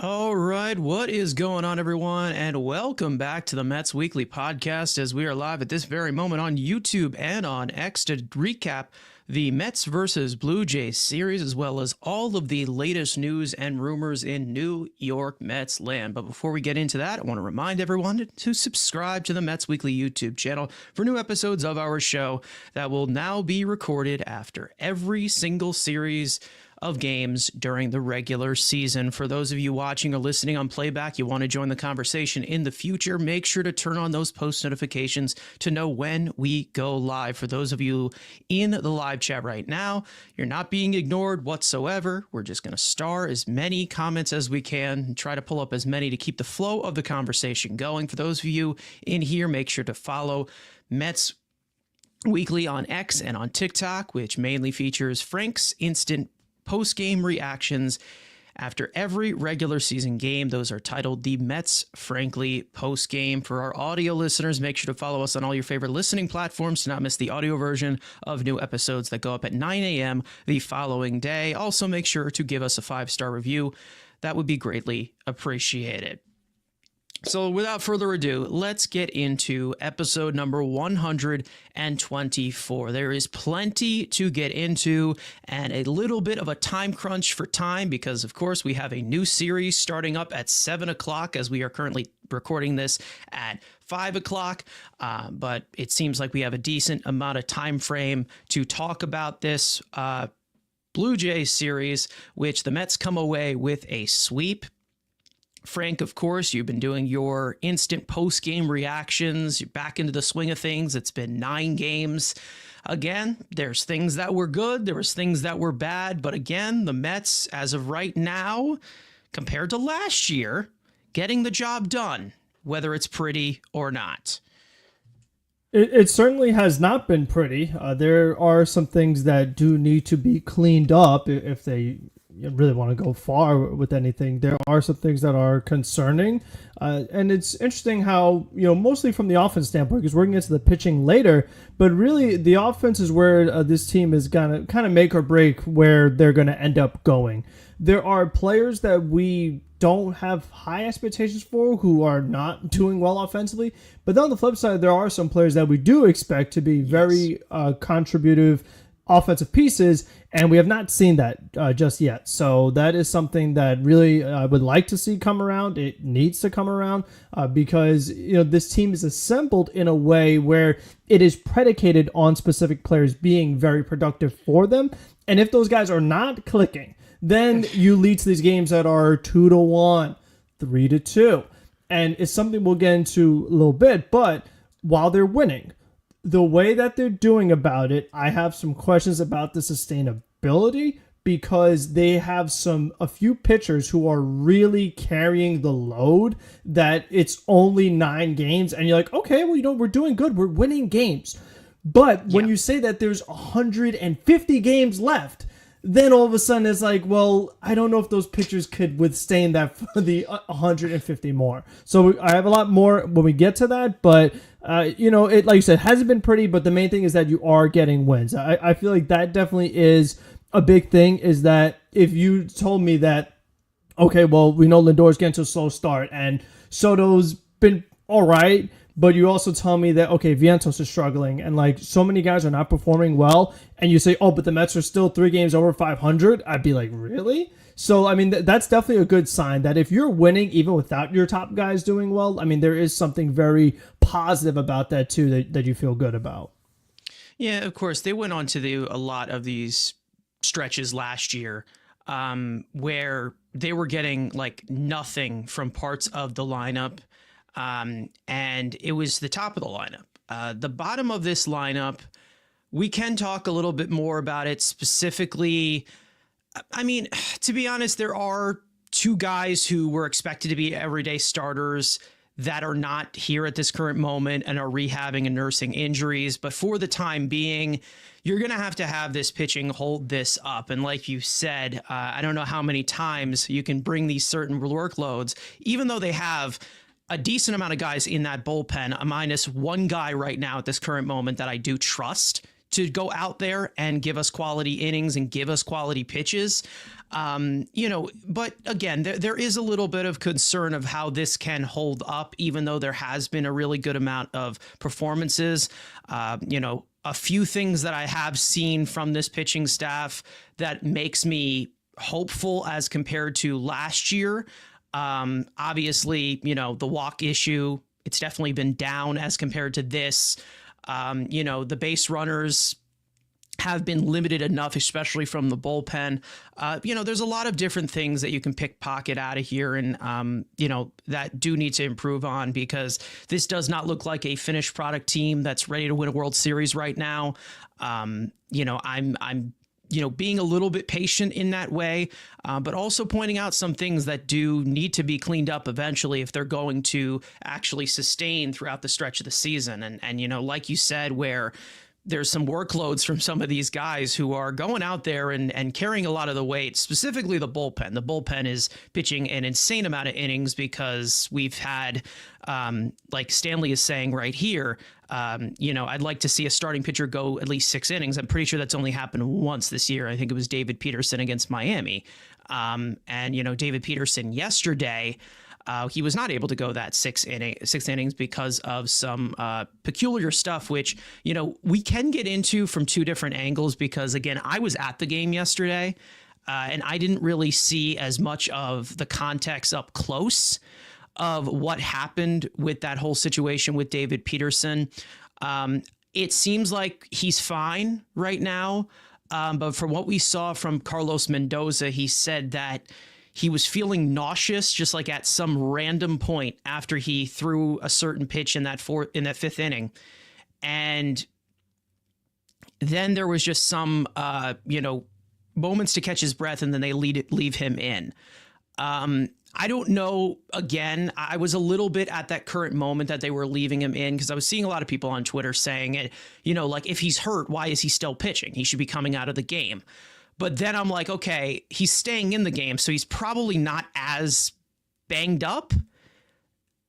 All right, what is going on, everyone? And welcome back to the Mets Weekly Podcast as we are live at this very moment on YouTube and on X to recap the Mets versus Blue Jays series, as well as all of the latest news and rumors in New York Mets land. But before we get into that, I want to remind everyone to subscribe to the Mets Weekly YouTube channel for new episodes of our show that will now be recorded after every single series of games during the regular season. For those of you watching or listening on playback, you want to join the conversation in the future, make sure to turn on those post notifications to know when we go live. For those of you in the live chat right now, you're not being ignored whatsoever. We're just going to star as many comments as we can and try to pull up as many to keep the flow of the conversation going. For those of you in here, make sure to follow Mets Weekly on X and on TikTok, which mainly features Frank's instant post-game reactions after every regular season game. Those are titled the Mets Frankly post-game. For our audio listeners, make sure to follow us on all your favorite listening platforms to not miss the audio version of new episodes that go up at 9 a.m. the following day. Also, make sure to give us a 5-star review. That would be greatly appreciated. So without further ado, let's get into episode number 124. There is plenty to get into and a little bit of a time crunch for time because, of course, we have a new series starting up at 7 o'clock as we are currently recording this at 5 o'clock. But it seems like we have a decent amount of time frame to talk about this Blue Jays series, which the Mets come away with a sweep. Frank, of course, you've been doing your instant post-game reactions. You're back into the swing of things. It's been 9 games. Again, there's things that were good. There was things that were bad. But again, the Mets, as of right now, compared to last year, getting the job done, whether it's pretty or not. It certainly has not been pretty. There are some things that do need to be cleaned up if they really want to go far with anything. There are some things that are concerning. And it's interesting how, mostly from the offense standpoint, because we're going to get to the pitching later, but really the offense is where this team is going to kind of make or break where they're going to end up going. There are players that we don't have high expectations for who are not doing well offensively. But then on the flip side, there are some players that we do expect to be very contributive offensive pieces, and we have not seen that just yet. So that is something that really I would like to see come around. It needs to come around because this team is assembled in a way where it is predicated on specific players being very productive for them. And if those guys are not clicking, then you lead to these games that are 2-1, 3-2. And it's something we'll get into a little bit, but while they're winning, the way that they're doing about it, I have some questions about the sustainability because they have a few pitchers who are really carrying the load that it's only 9 games. And you're like, okay, well, we're doing good. We're winning games. But when you say that there's 150 games left, then all of a sudden it's like, well, I don't know if those pitchers could withstand that for the 150 more. So I have a lot more when we get to that, but it, like you said, hasn't been pretty, but the main thing is that you are getting wins. I feel like that definitely is a big thing, is that if you told me that, okay, well, we know Lindor's getting to a slow start and Soto's been all right, but you also tell me that, okay, Vientos is struggling and like so many guys are not performing well, and you say, oh, but the Mets are still 3 games over 500, I'd be like, really? So, I mean, that's definitely a good sign that if you're winning, even without your top guys doing well, I mean, there is something very positive about that too that you feel good about. Yeah, of course. They went on to do a lot of these stretches last year where they were getting like nothing from parts of the lineup. And it was the top of the lineup. The bottom of this lineup, we can talk a little bit more about it specifically. I mean, to be honest, there are 2 guys who were expected to be everyday starters that are not here at this current moment and are rehabbing and nursing injuries. But for the time being, you're going to have this pitching hold this up. And like you said, I don't know how many times you can bring these certain workloads, even though they have a decent amount of guys in that bullpen, minus 1 guy right now at this current moment that I do trust to go out there and give us quality innings and give us quality pitches. But again, there is a little bit of concern of how this can hold up, even though there has been a really good amount of performances. A few things that I have seen from this pitching staff that makes me hopeful as compared to last year. Obviously, the walk issue, it's definitely been down as compared to this. The base runners have been limited enough, especially from the bullpen. There's a lot of different things that you can pickpocket out of here and, that do need to improve on, because this does not look like a finished product team that's ready to win a World Series right now. I'm being a little bit patient in that way, but also pointing out some things that do need to be cleaned up eventually if they're going to actually sustain throughout the stretch of the season. And like you said, where there's some workloads from some of these guys who are going out there and carrying a lot of the weight, specifically the bullpen. The bullpen is pitching an insane amount of innings because we've had, like Stanley is saying right here, I'd like to see a starting pitcher go at least 6 innings. I'm pretty sure that's only happened once this year. I think it was David Peterson against Miami. David Peterson yesterday, he was not able to go that 6 innings because of some peculiar stuff, which, we can get into from 2 different angles, because, again, I was at the game yesterday and I didn't really see as much of the context up close of what happened with that whole situation with David Peterson. It seems like he's fine right now. But from what we saw from Carlos Mendoza, he said that he was feeling nauseous just like at some random point after he threw a certain pitch in that 5th inning. And then there was just some, moments to catch his breath, and then they leave him in. I don't know. Again, I was a little bit at that current moment that they were leaving him in, because I was seeing a lot of people on Twitter saying it, like, if he's hurt, why is he still pitching? He should be coming out of the game. But then I'm like, okay, he's staying in the game, so he's probably not as banged up.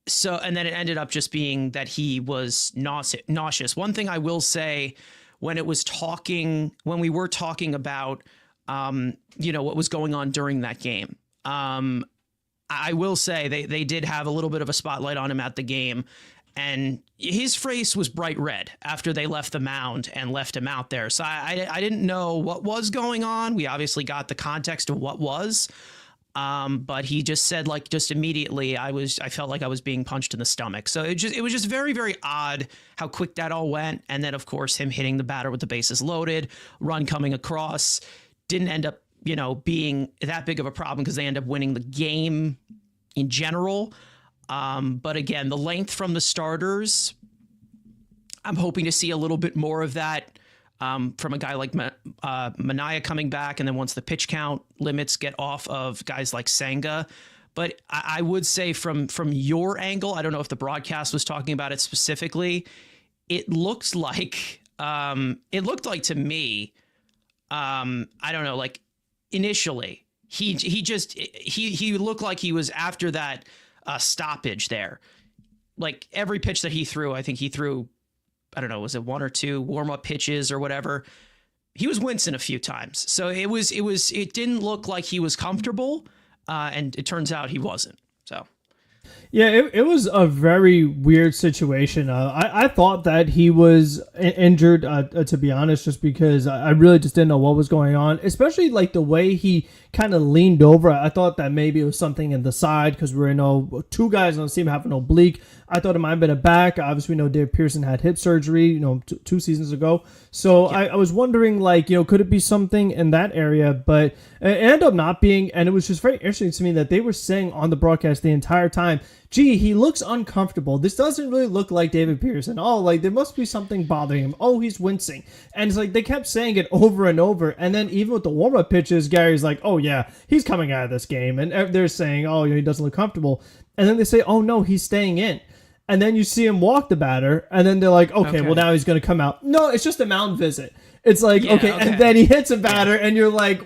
So, and then it ended up just being that he was nauseous. One thing I will say, when we were talking about, what was going on during that game, I will say they did have a little bit of a spotlight on him at the game, and his face was bright red after they left the mound and left him out there. So I didn't know what was going on. We obviously got the context of what was, but he just said, like, just immediately I felt like I was being punched in the stomach. So it was just very, very odd how quick that all went. And then, of course, him hitting the batter with the bases loaded, run coming across, didn't end up being that big of a problem because they end up winning the game in general. But again, the length from the starters, I'm hoping to see a little bit more of that from a guy like MIA coming back. And then once the pitch count limits get off of guys like Senga. But I would say from your angle, I don't know if the broadcast was talking about it specifically. It looked like to me, I don't know, like, initially, he looked like he was after that stoppage there. Like, every pitch that he threw, I think he threw, I don't know, was it 1 or 2 warm-up pitches or whatever? He was wincing a few times. So it didn't look like he was comfortable, and it turns out he wasn't. So. Yeah, it was a very weird situation. I thought that he was injured, to be honest, just because I really just didn't know what was going on, especially like the way he kind of leaned over. I thought that maybe it was something in the side, because we know 2 guys on the team have an oblique. I thought it might have been a back. Obviously, we know Dave Pearson had hip surgery, 2 seasons ago. So yeah. I was wondering, like, could it be something in that area? But it ended up not being, and it was just very interesting to me that they were saying on the broadcast the entire time, gee, he looks uncomfortable. This doesn't really look like David Pearson. Oh, like, there must be something bothering him. Oh, he's wincing. And it's like they kept saying it over and over. And then even with the warm-up pitches, Gary's like, oh, yeah, he's coming out of this game. And they're saying, oh, he doesn't look comfortable. And then they say, oh, no, he's staying in. And then you see him walk the batter, and then they're like, okay. Well, now he's going to come out. No, it's just a mound visit. It's like, okay, and then he hits a batter, and you're like,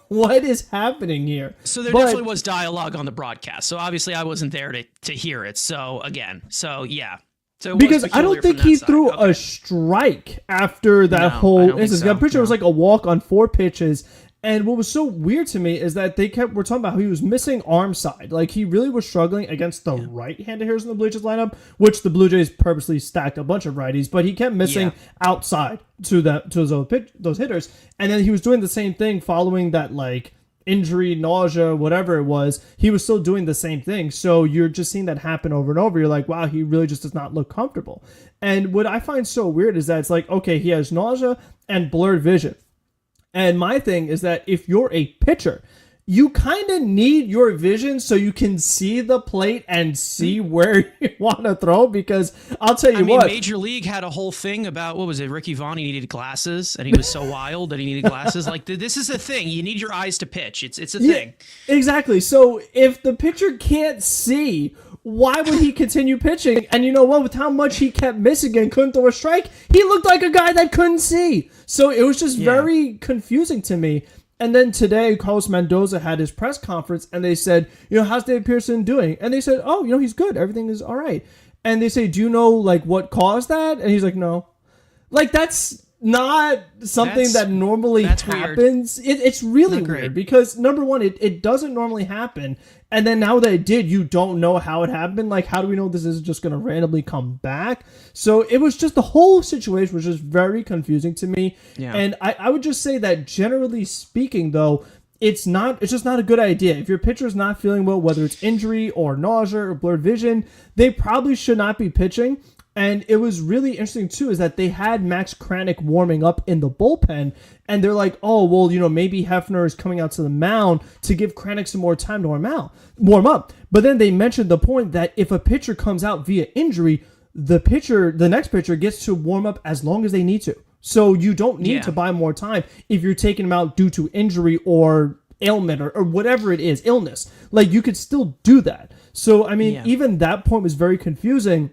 what is happening here? So there definitely was dialogue on the broadcast. So obviously I wasn't there to hear it. So again, yeah. So it was because I don't peculiar think from he that side. threw Okay. a strike after that No, I whole don't think instance. so. I'm pretty sure it was No. like a walk on 4 pitches. And what was so weird to me is that we're talking about how he was missing arm side. Like, he really was struggling against the right-handed hitters in the Blue Jays lineup, which the Blue Jays purposely stacked a bunch of righties, but he kept missing outside to those hitters. And then he was doing the same thing following that, like, injury, nausea, whatever it was. He was still doing the same thing. So you're just seeing that happen over and over. You're like, wow, he really just does not look comfortable. And what I find so weird is that it's like, okay, he has nausea and blurred vision. And my thing is that if you're a pitcher, you kind of need your vision so you can see the plate and see where you want to throw, because I'll tell you what. Major League had a whole thing about, what was it, Ricky Vaughn, he needed glasses, and he was so wild that he needed glasses. Like, this is a thing. You need your eyes to pitch. It's a thing. Exactly. So if the pitcher can't see, why would he continue pitching? And you know what? With how much he kept missing and couldn't throw a strike, he looked like a guy that couldn't see. So it was just very confusing to me. And then today, Carlos Mendoza had his press conference, and they said, how's David Pearson doing? And they said, oh, he's good. Everything is all right. And they say, do you know, like, what caused that? And he's like, no. Like, that's not something that normally happens. It's really weird because, number one, it doesn't normally happen. And then now that it did, you don't know how it happened. Like, how do we know this is just going to randomly come back? So it was just, the whole situation was just very confusing to me. Yeah. And I would just say that, generally speaking, though, it's just not a good idea. If your pitcher is not feeling well, whether it's injury or nausea or blurred vision, they probably should not be pitching. And it was really interesting, too, is that they had Max Kranick warming up in the bullpen, and they're like, oh, well, maybe Hefner is coming out to the mound to give Kranick some more time to warm up. But then they mentioned the point that if a pitcher comes out via injury, the next pitcher gets to warm up as long as they need to. So you don't need to buy more time if you're taking him out due to injury or ailment or whatever it is, illness. Like, you could still do that. So, I mean, even that point was very confusing.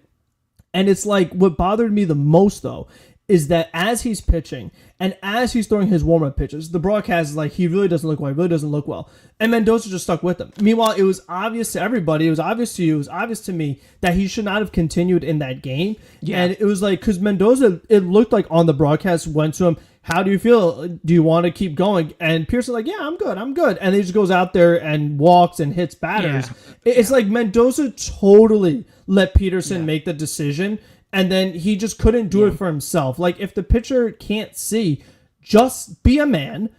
And it's like, what bothered me the most, though, is that as he's pitching and as he's throwing his warm-up pitches, the broadcast is like, he really doesn't look well, he really doesn't look well. And Mendoza just stuck with him. Meanwhile, it was obvious to everybody, it was obvious to you, it was obvious to me that he should not have continued in that game. Yeah. And it was like, because Mendoza, it looked like on the broadcast, went to him, how do you feel? Do you want to keep going? And Pearson's like, yeah, I'm good. And he just goes out there and walks and hits batters. Yeah. It's like Mendoza totally let Peterson make the decision, and then he just couldn't do it for himself. Like, if the pitcher can't see, just be a man,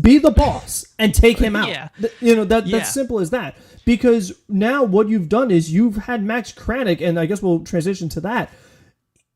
be the boss, and take him out. That's simple as that. Because now what you've done is you've had Max Kranick, and I guess we'll transition to that.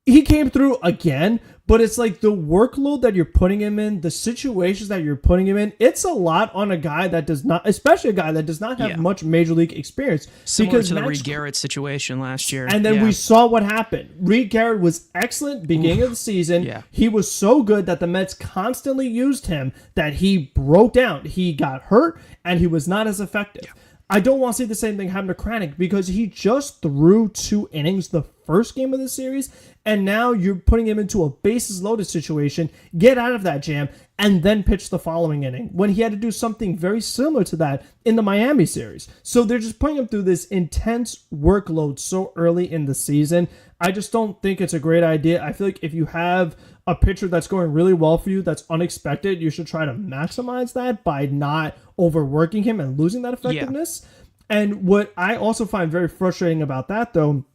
He came through again, but it's like the workload that you're putting him in, the situations that you're putting him in, it's a lot on a guy that does not, especially a guy that does not have much major league experience. Similar to the Reed Garrett situation last year. And then we saw what happened. Reed Garrett was excellent beginning of the season. Yeah. He was so good that the Mets constantly used him that he broke down. He got hurt, and he was not as effective. Yeah. I don't want to see the same thing happen to Kranick because he just threw 2 innings the first game of the series, and now you're putting him into a bases loaded situation, get out of that jam, and then pitch the following inning when he had to do something very similar to that in the Miami series. So they're just putting him through this intense workload so early in the season. I just don't think it's a great idea. I feel like if you have a pitcher that's going really well for you, that's unexpected, you should try to maximize that by not overworking him and losing that effectiveness. Yeah. And what I also find very frustrating about that, though,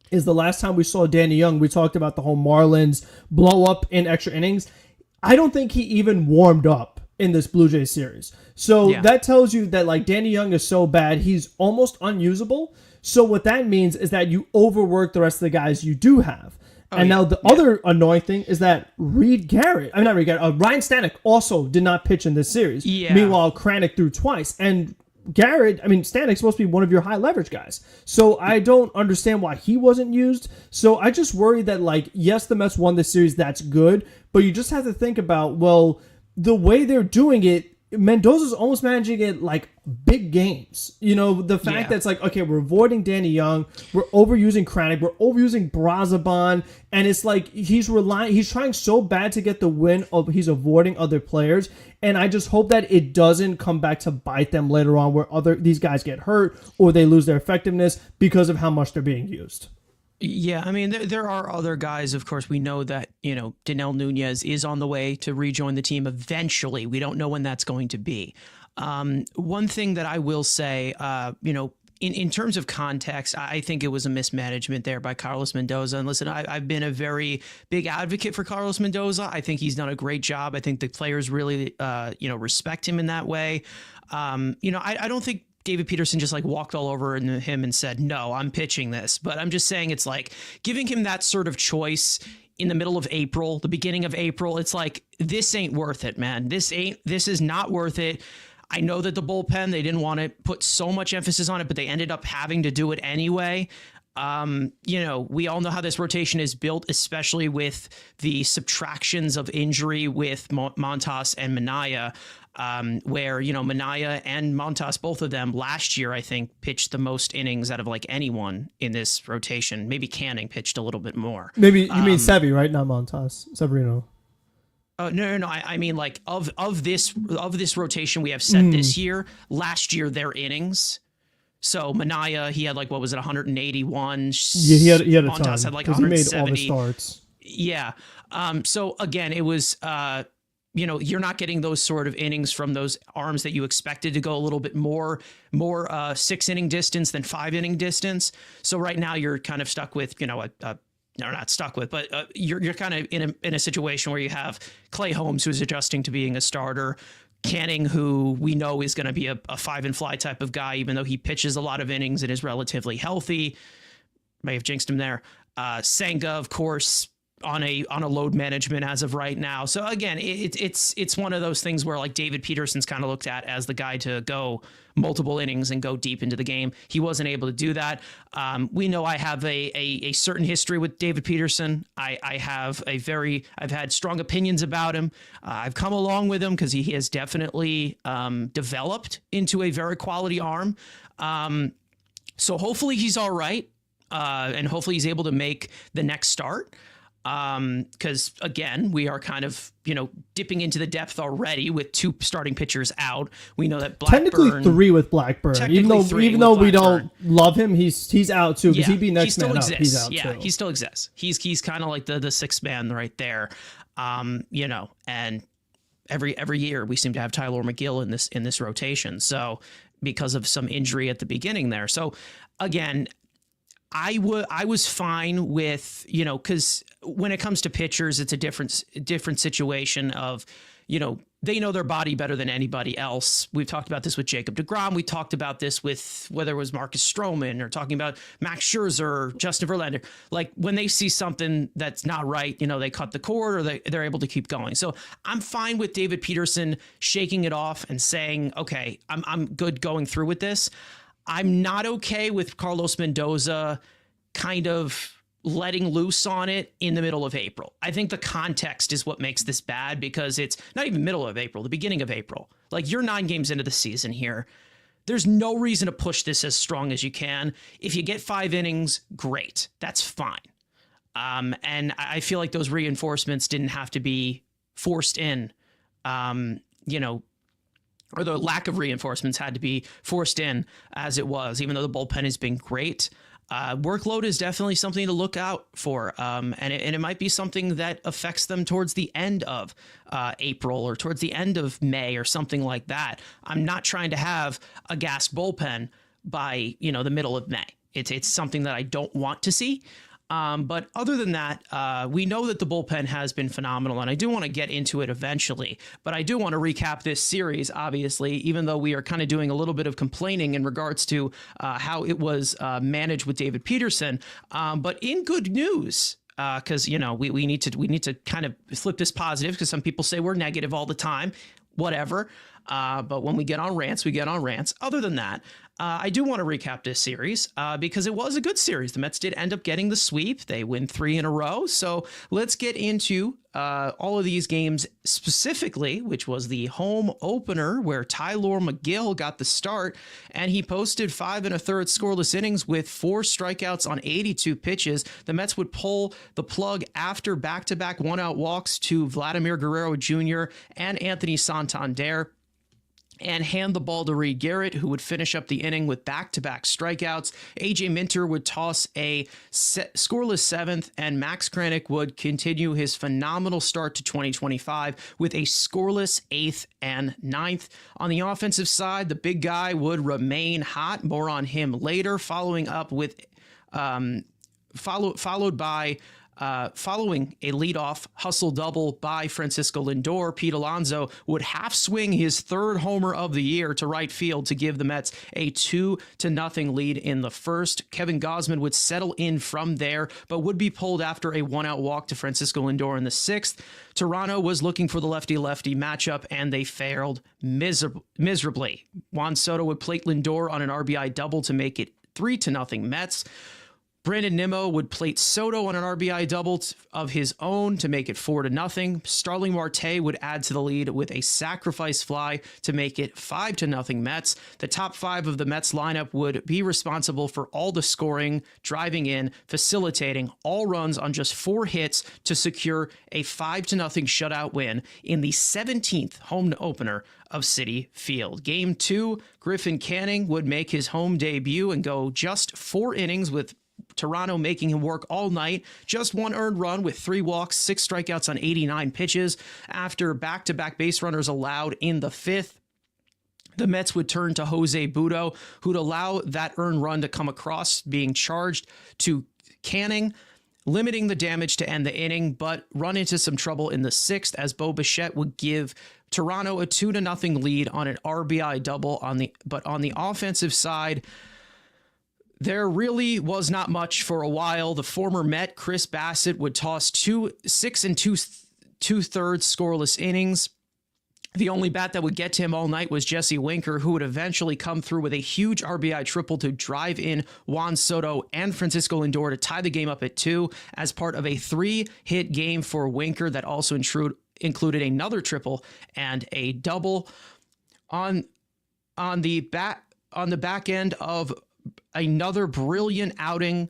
is the last time we saw Danny Young, we talked about the whole Marlins blow up in extra innings. I don't think he even warmed up in this Blue Jays series. So that tells you that, like, Danny Young is so bad, he's almost unusable. So what that means is that you overwork the rest of the guys you do have. Now the other annoying thing is that Ryan Stanek also did not pitch in this series. Yeah. Meanwhile, Kranick threw twice. And Stanek's supposed to be one of your high leverage guys. So I don't understand why he wasn't used. So I just worry that, like, yes, the Mets won this series, that's good. But you just have to think about, well, the way they're doing it, Mendoza's almost managing it like big games. The fact that it's like, okay, we're avoiding Danny Young, we're overusing Kranick, we're overusing Brazaban, and it's like he's trying so bad to get the win of he's avoiding other players, and I just hope that it doesn't come back to bite them later on where these guys get hurt or they lose their effectiveness because of how much they're being used. Yeah, I mean, there are other guys. Of course, we know that, Danel Nunez is on the way to rejoin the team eventually. We don't know when that's going to be. One thing that I will say, in terms of context, I think it was a mismanagement there by Carlos Mendoza. And listen, I've been a very big advocate for Carlos Mendoza. I think he's done a great job. I think the players really, respect him in that way. I don't think David Peterson just like walked all over him and said, no, I'm pitching this. But I'm just saying it's like giving him that sort of choice in the middle of April, the beginning of April. It's like, this ain't worth it, man. This is not worth it. I know that the bullpen, they didn't want to put so much emphasis on it, but they ended up having to do it anyway. We all know how this rotation is built, especially with the subtractions of injury with Montas and Mania, where, Mania and Montas, both of them last year, I think, pitched the most innings out of like anyone in this rotation. Maybe Canning pitched a little bit more. Maybe you mean Sevi, right? Not Montas. Severino. No. I mean, like of this rotation we have set this year, last year, their innings. So Mania, he had like, what was it, 181? Yeah, he had a Montas ton, had like 170. He made all the starts. Yeah. So again, it was, you're not getting those sort of innings from those arms that you expected to go a little bit more 6-inning distance than 5-inning distance. So right now you're kind of stuck with, no, not stuck with, but you're kind of in a situation where you have Clay Holmes, who's adjusting to being a starter, Canning, who we know is going to be a 5-and-fly type of guy, even though he pitches a lot of innings and is relatively healthy. May have jinxed him there. Senga, of course, on a load management as of right now. So again, it's one of those things where like David Peterson's kind of looked at as the guy to go multiple innings and go deep into the game. He wasn't able to do that. We know I have a certain history with David Peterson. I've had strong opinions about him. I've come along with him because he has definitely developed into a very quality arm. So hopefully he's all right. And hopefully he's able to make the next start. Because again, we are kind of, dipping into the depth already with 2 starting pitchers out. We know that Blackburn, technically 3 with Blackburn, even though we don't love him, he's out too, because he'd be next man up. He's out too. He still exists. He's kind of like the 6th man right there. And every year we seem to have Tyler McGill in this rotation. So because of some injury at the beginning there. So again, I was fine with, because when it comes to pitchers, it's a different situation of, they know their body better than anybody else. We've talked about this with Jacob deGrom. We talked about this with whether it was Marcus Stroman or talking about Max Scherzer or Justin Verlander. Like when they see something that's not right, they cut the cord or they're able to keep going. So I'm fine with David Peterson shaking it off and saying, okay, I'm good going through with this. I'm not okay with Carlos Mendoza kind of letting loose on it in the middle of April. I think the context is what makes this bad, because it's not even middle of April, the beginning of April. Like, you're 9 games into the season here. There's no reason to push this as strong as you can. If you get 5 innings, great. That's fine. And I feel like those reinforcements didn't have to be forced in, or the lack of reinforcements had to be forced in as it was, even though the bullpen has been great. Workload is definitely something to look out for. And it might be something that affects them towards the end of April or towards the end of May or something like that. I'm not trying to have a gassed bullpen by, the middle of May. It's something that I don't want to see. But other than that, we know that the bullpen has been phenomenal, and I do want to get into it eventually. But I do want to recap this series, obviously, even though we are kind of doing a little bit of complaining in regards to how it was managed with David Peterson. But in good news, because we need to kind of flip this positive, because some people say we're negative all the time. Whatever. But when we get on rants, we get on rants. Other than that, I do want to recap this series because it was a good series. The Mets did end up getting the sweep. They win 3 in a row. So let's get into all of these games specifically, which was the home opener where Tyler McGill got the start, and he posted 5 1/3 scoreless innings with 4 strikeouts on 82 pitches. The Mets would pull the plug after back-to-back one-out walks to Vladimir Guerrero Jr. and Anthony Santander. and hand the ball to Reed Garrett, who would finish up the inning with back-to-back strikeouts. AJ Minter would toss a scoreless seventh, and Max Kranick would continue his phenomenal start to 2025 with a scoreless eighth and ninth. On the offensive side, the big guy would remain hot. More on him later, following up with following a leadoff hustle double by Francisco Lindor, Pete Alonso would half swing his third homer of the year to right field to give the Mets a 2-0 lead in the first. Kevin Gausman would settle in from there, but would be pulled after a one-out walk to Francisco Lindor in the sixth. Toronto was looking for the lefty-lefty matchup, and they failed miserably. Juan Soto would plate Lindor on an RBI double to make it 3-0 Mets. Brandon Nimmo would plate Soto on an RBI double of his own to make it 4-0. Starling Marte would add to the lead with a sacrifice fly to make it 5-0 Mets. The top five of the Mets lineup would be responsible for all the scoring, driving in, facilitating all runs on just 4 hits to secure a 5-0 shutout win in the 17th home opener of Citi Field. Game 2, Griffin Canning would make his home debut and go just 4 innings with Toronto making him work all night. Just 1 earned run with 3 walks, 6 strikeouts on 89 pitches. After back-to-back base runners allowed in the 5th, the Mets would turn to Jose Butto, who'd allow that earned run to come across, being charged to Canning, limiting the damage to end the inning, but run into some trouble in the 6th as Bo Bichette would give Toronto a 2-0 lead on an RBI double. But on the offensive side, there really was not much for a while. The former Met, Chris Bassett, would toss 6 2/3 scoreless innings. The only bat that would get to him all night was Jesse Winker, who would eventually come through with a huge RBI triple to drive in Juan Soto and Francisco Lindor to tie the game up at 2 as part of a 3-hit game for Winker that also included another triple and a double. On the back end of another brilliant outing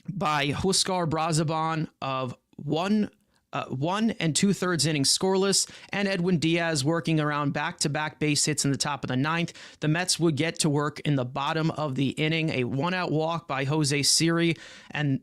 by Huascar Brazaban of 1 2/3 innings scoreless, and Edwin Diaz working around back-to-back base hits in the top of the 9th. The Mets would get to work in the bottom of the inning, a 1-out walk by Jose Siri, and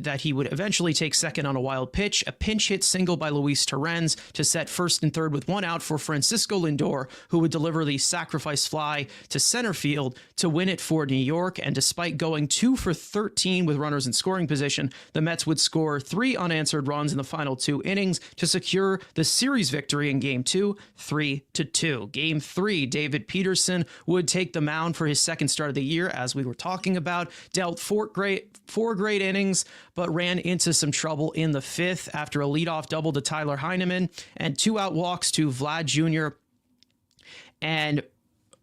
that he would eventually take second on a wild pitch, a pinch hit single by Luis Torrens to set first and third with 1 out for Francisco Lindor, who would deliver the sacrifice fly to center field to win it for New York. And despite going 2 for 13 with runners in scoring position, the Mets would score 3 unanswered runs in the final 2 innings to secure the series victory in Game 2, 3-2. Game 3, David Peterson would take the mound for his second start of the year, as we were talking about, dealt 4 great innings, but ran into some trouble in the 5th after a leadoff double to Tyler Heineman and 2 out walks to Vlad Jr. and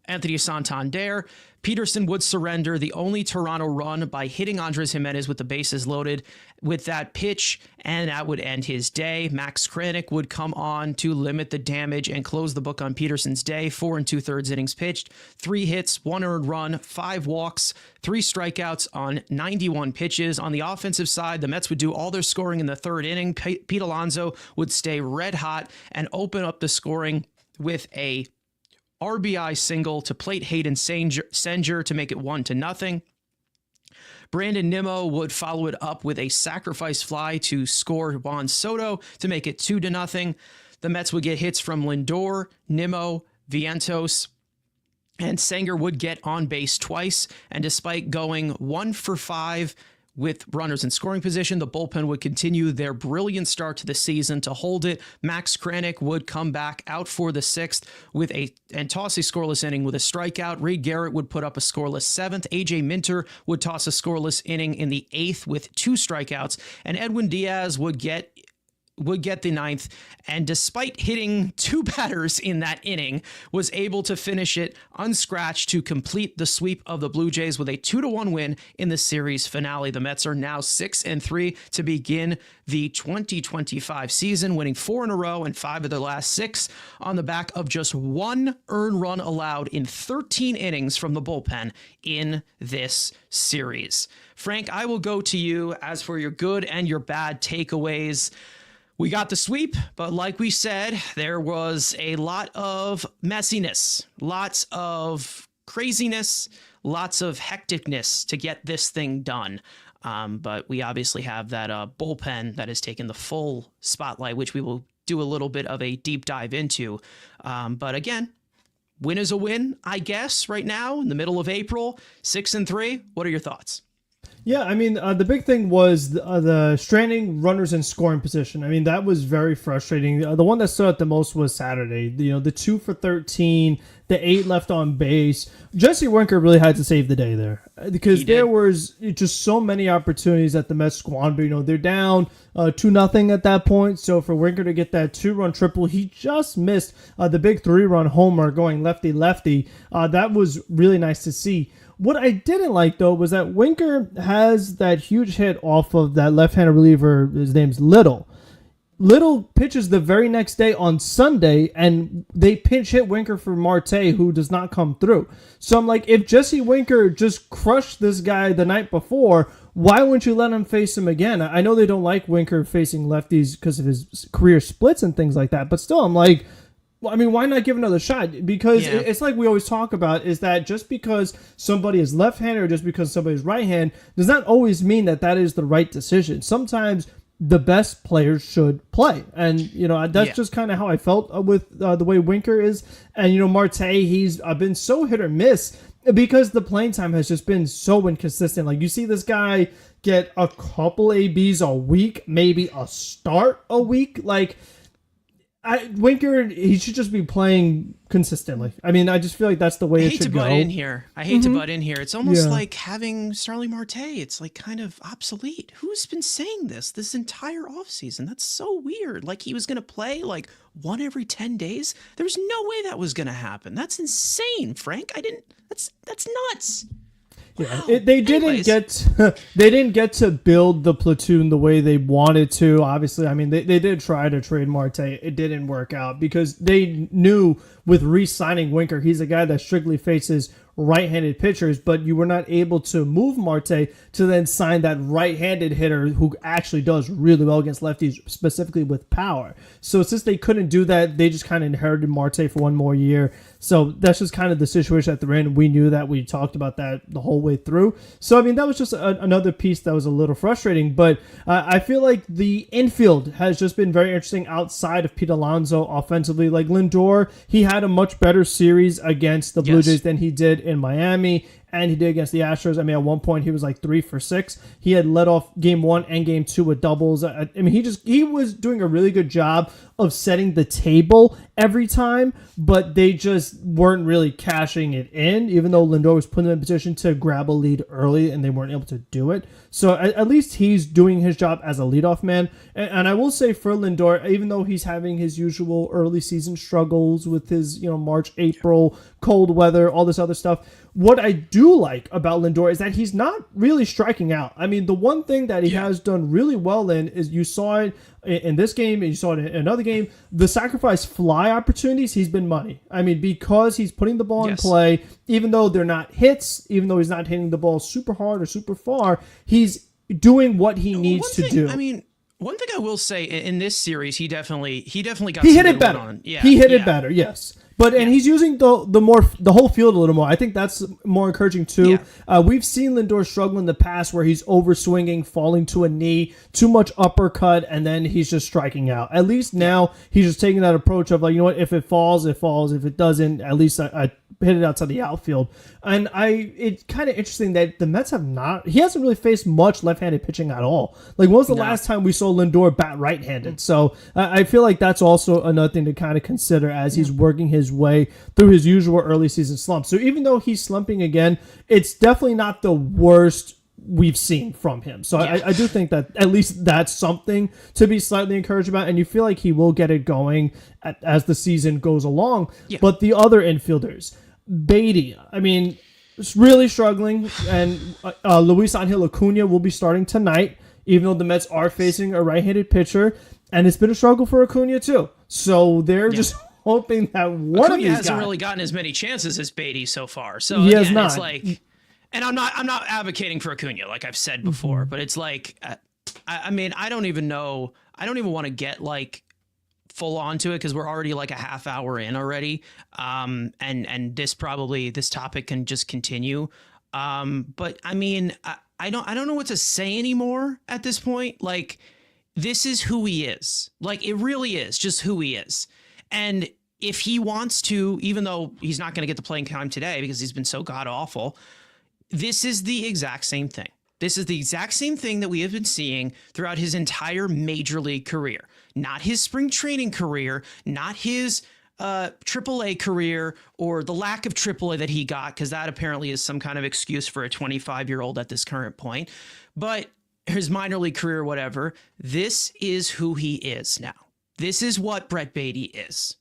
Anthony Santander. Peterson would surrender the only Toronto run by hitting Andres Jimenez with the bases loaded with that pitch, and that would end his day. Max Kranick would come on to limit the damage and close the book on Peterson's day. 4 2/3 innings pitched, 3 hits, 1 earned run, 5 walks, 3 strikeouts on 91 pitches. On the offensive side, the Mets would do all their scoring in the 3rd inning. Pete Alonso would stay red hot and open up the scoring with a RBI single to plate Hayden Senger to make it 1-0. Brandon Nimmo would follow it up with a sacrifice fly to score Juan Soto to make it 2-0. The Mets would get hits from Lindor, Nimmo, Vientos, and Senger would get on base twice. And despite going 1 for 5 with runners in scoring position, the bullpen would continue their brilliant start to the season to hold it. Max Kranick would come back out for the 6th and toss a scoreless inning with a strikeout. Reed Garrett would put up a scoreless 7th. AJ Minter would toss a scoreless inning in the 8th with 2 strikeouts, and Edwin Diaz would get the 9th, and despite hitting 2 batters in that inning, was able to finish it unscratched to complete the sweep of the Blue Jays with a 2-1 win in the series finale. The Mets are now 6-3 to begin the 2025 season, winning 4 in a row and 5 of their last 6 on the back of just 1 earned run allowed in 13 innings from the bullpen in this series. Frank, I will go to you as for your good and your bad takeaways. We got the sweep, but like we said, there was a lot of messiness, lots of craziness, lots of hecticness to get this thing done. But we obviously have that bullpen that has taken the full spotlight, which we will do a little bit of a deep dive into. But again, win is a win, I guess, right now in the middle of April, 6-3. What are your thoughts? Yeah, I mean, the big thing was the stranding runners in scoring position. I mean, that was very frustrating. The one that stood out the most was Saturday. The 2 for 13, the 8 left on base. Jesse Winker really had to save the day there because there was just so many opportunities that the Mets squandered. They're down 2-0 at that point. So for Winker to get that 2-run triple, he just missed the big 3-run homer going lefty-lefty. That was really nice to see. What I didn't like, though, was that Winker has that huge hit off of that left-handed reliever. His name's Little. Little pitches the very next day on Sunday, and they pinch hit Winker for Marte, who does not come through. So I'm like, if Jesse Winker just crushed this guy the night before, why wouldn't you let him face him again? I know they don't like Winker facing lefties because of his career splits and things like that, but still, I'm like, well, I mean, why not give another shot? Because it's like we always talk about, is that just because somebody is left-handed or just because somebody's right-handed does not always mean that that is the right decision. Sometimes the best players should play. And, that's just kind of how I felt with the way Winker is. And, Marte, he's been so hit or miss because the playing time has just been so inconsistent. Like, you see this guy get a couple ABs a week, maybe a start a week. Like, Winker, he should just be playing consistently. I mean, I just feel like that's the way it should go. I hate to butt in here. It's almost like having Starling Marte. It's like kind of obsolete. Who's been saying this entire offseason? That's so weird. Like he was going to play like 1 every 10 days. There's no way that was going to happen. That's insane, Frank. That's nuts. Yeah, wow. They didn't get to build the platoon the way they wanted to. Obviously, I mean, they did try to trade Marte. It didn't work out because they knew with re-signing Winker, he's a guy that strictly faces right-handed pitchers, but you were not able to move Marte to then sign that right-handed hitter who actually does really well against lefties, specifically with power. So since they couldn't do that, they just kind of inherited Marte for one more year. So that's just kind of the situation that they're in. We knew that. We talked about that the whole way through. So, I mean, that was just another piece that was a little frustrating. But I feel like the infield has just been very interesting outside of Pete Alonso offensively. Like Lindor, he had a much better series against the Blue Jays than he did in Miami, and he did against the Astros. I mean, at one point he was like 3 for 6. He had led off game 1 and game 2 with doubles. I mean, he was doing a really good job of setting the table every time, but they just weren't really cashing it in, even though Lindor was put in a position to grab a lead early and they weren't able to do it. So at least he's doing his job as a leadoff man. And I will say for Lindor, even though he's having his usual early season struggles with his, March, April, cold weather, all this other stuff, what I do like about Lindor is that he's not really striking out. I mean, the one thing that he has done really well in is you saw it in this game and you saw it in another game, the sacrifice fly opportunities, he's been money. I mean, because he's putting the ball in play, even though they're not hits, even though he's not hitting the ball super hard or super far, he's doing what he needs to do. I mean, one thing I will say in this series, he definitely got he hit it better. He hit it better, yes. But and he's using the whole field a little more. I think that's more encouraging too. Yeah. We've seen Lindor struggle in the past where he's overswinging, falling to a knee, too much uppercut, and then he's just striking out. At least now he's just taking that approach of like, you know what, if it falls, it falls. If it doesn't, at least I hit it outside the outfield. And it's kind of interesting that the Mets he hasn't really faced much left-handed pitching at all. Like, when was the last time we saw Lindor bat right-handed? So I feel like that's also another thing to kind of consider as he's working his way through his usual early season slump. So even though he's slumping again, it's definitely not the worst we've seen from him. So I do think that at least that's something to be slightly encouraged about, and you feel like he will get it going as the season goes along. Yeah. But the other infielders, Beatty, I mean, really struggling, and Luis Angel Acuna will be starting tonight, even though the Mets are facing a right-handed pitcher, and it's been a struggle for Acuna too. So they're just hoping that one of these guys hasn't really gotten as many chances as Beatty so far. So he has not. It's like, and I'm not advocating for Acuna, like I've said before, but it's like, I mean, I don't even know. I don't even want to get like full onto it because we're already like a half hour in already. And this topic can just continue. But I mean, I don't know what to say anymore at this point. Like, this is who he is. Like, it really is just who he is. And if he wants to, even though he's not going to get the playing time today because he's been so god awful, this is the exact same thing. This is the exact same thing that we have been seeing throughout his entire major league career. Not his spring training career, not his AAA career or the lack of AAA that he got, because that apparently is some kind of excuse for a 25-year-old at this current point. But his minor league career, whatever, this is who he is now. This is what Brett Baty is.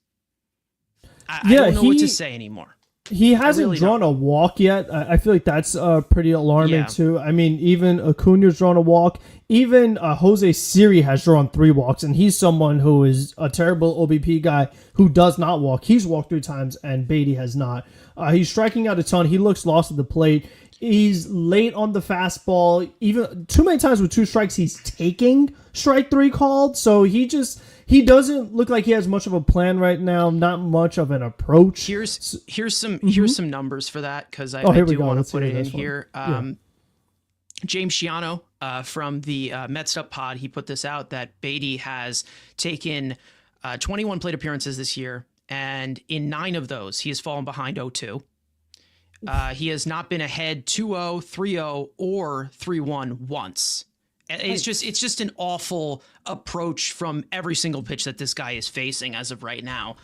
I don't know what to say anymore. He hasn't drawn a walk yet. I feel like that's pretty alarming too. I mean, even Acuna's drawn a walk. Even Jose Siri has drawn 3 walks, and he's someone who is a terrible OBP guy who does not walk. He's walked 3 times, and Baty has not. He's striking out a ton. He looks lost at the plate. He's late on the fastball. Even too many times with 2 strikes, he's taking strike 3 called. So he doesn't look like he has much of a plan right now. Not much of an approach. Here's some numbers for that, because I do want to put it in here. James Shiano from the Mets Up Pod, he put this out that Baty has taken 21 plate appearances this year, and in 9 of those he has fallen behind 0-2. He has not been ahead 2-0, 3-0, or 3-1 once. It's just an awful approach from every single pitch that this guy is facing as of right now.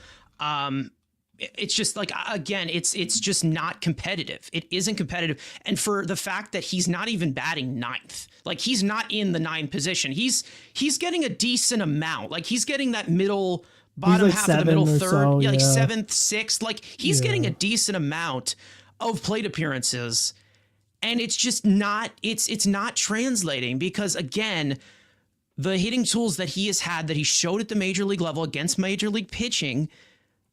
It's just like, again, it's just not competitive. It isn't competitive. And for the fact that he's not even batting 9th, like he's not in the 9 position. He's getting a decent amount. Like he's getting that bottom half of the middle third, so, like 7th, 6th. Like he's getting a decent amount of plate appearances. And it's just not, it's not translating because, again, the hitting tools that he has had, that he showed at the major league level against major league pitching,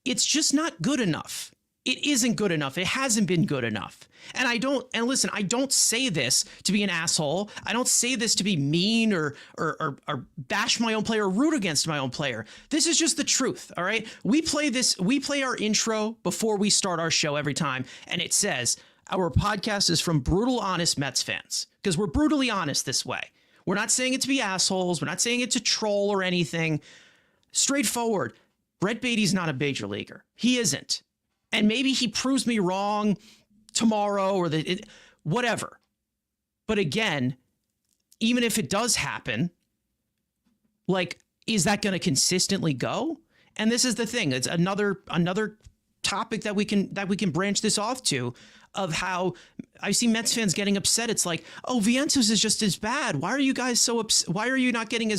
it's just not good enough. It isn't good enough. It hasn't been good enough. And listen, I don't say this to be an asshole. I don't say this to be mean or bash my own player or root against my own player. This is just the truth. All right. We play our intro before we start our show every time. And it says, our podcast is from brutal, honest Mets fans, because we're brutally honest this way. We're not saying it to be assholes. We're not saying it to troll or anything. Straightforward. Brett Baty's not a major leaguer. He isn't. And maybe he proves me wrong tomorrow or whatever. But again, even if it does happen, like, is that going to consistently go? And this is the thing. It's another topic that we can branch this off to, of how I see Mets fans getting upset. It's like, oh, Vientos is just as bad. Why are you guys so upset? Why are you not getting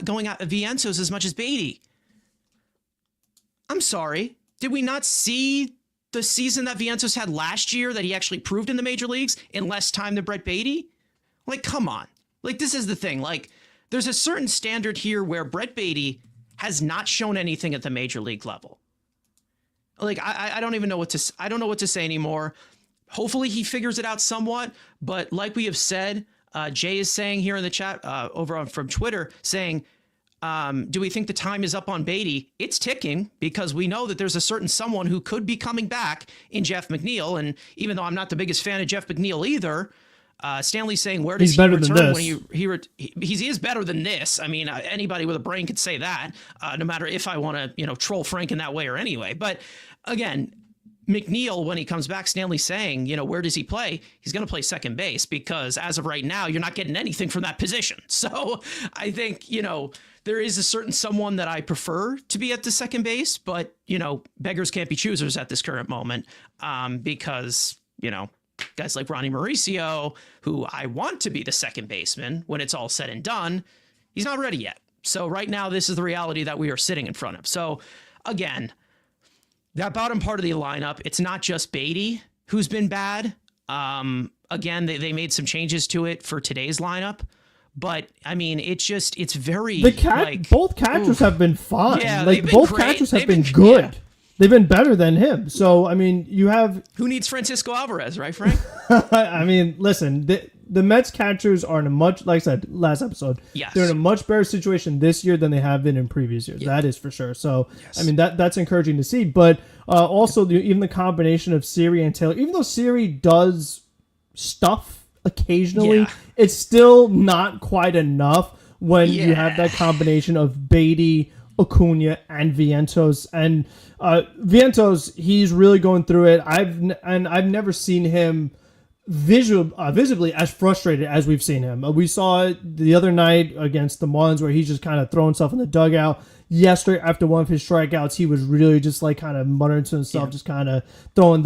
going at Vientos as much as Baty? I'm sorry. Did we not see the season that Vientos had last year that he actually proved in the major leagues in less time than Brett Baty? Like, come on. Like, this is the thing. Like, there's a certain standard here where Brett Baty has not shown anything at the major league level. Like, I don't even know what to, I don't know what to say anymore. Hopefully he figures it out somewhat. But like we have said, Jay is saying here in the chat from Twitter, saying, do we think the time is up on Baty? It's ticking, because we know that there's a certain someone who could be coming back in Jeff McNeil. And even though I'm not the biggest fan of Jeff McNeil either, Stanley's saying, where does he return when he is better than this? I mean, anybody with a brain could say that, no matter if I want to, troll Frank in that way or anyway. But again, McNeil, when he comes back, Stanley's saying, where does he play? He's going to play second base, because as of right now, you're not getting anything from that position. So I think, there is a certain someone that I prefer to be at the second base, but, beggars can't be choosers at this current moment, because, guys like Ronnie Mauricio, who I want to be the second baseman when it's all said and done, he's not ready yet. So right now, this is the reality that we are sitting in front of. So again, that bottom part of the lineup, it's not just Baty who's been bad. Again, they made some changes to it for today's lineup. But I mean, it's very both catchers have been fine. Yeah, both catchers have been good. Yeah. They've been better than him. So I mean, you have who needs Francisco Alvarez, right, Frank? I mean, listen, the Mets catchers are in a much, like I said last episode, Yes. they're in a much better situation this year than they have been in previous years. That is for sure. So, I mean, that's encouraging to see. But also, even the combination of Siri and Taylor, even though Siri does stuff occasionally, it's still not quite enough when you have that combination of Beatty, Acuna, and Vientos. And Vientos, he's really going through it. I've never seen him visibly as frustrated as we've seen him. We saw it the other night against the Marlins where he's just kind of throwing himself in the dugout. Yesterday, after one of his strikeouts, he was really just like kind of muttering to himself, just kind of throwing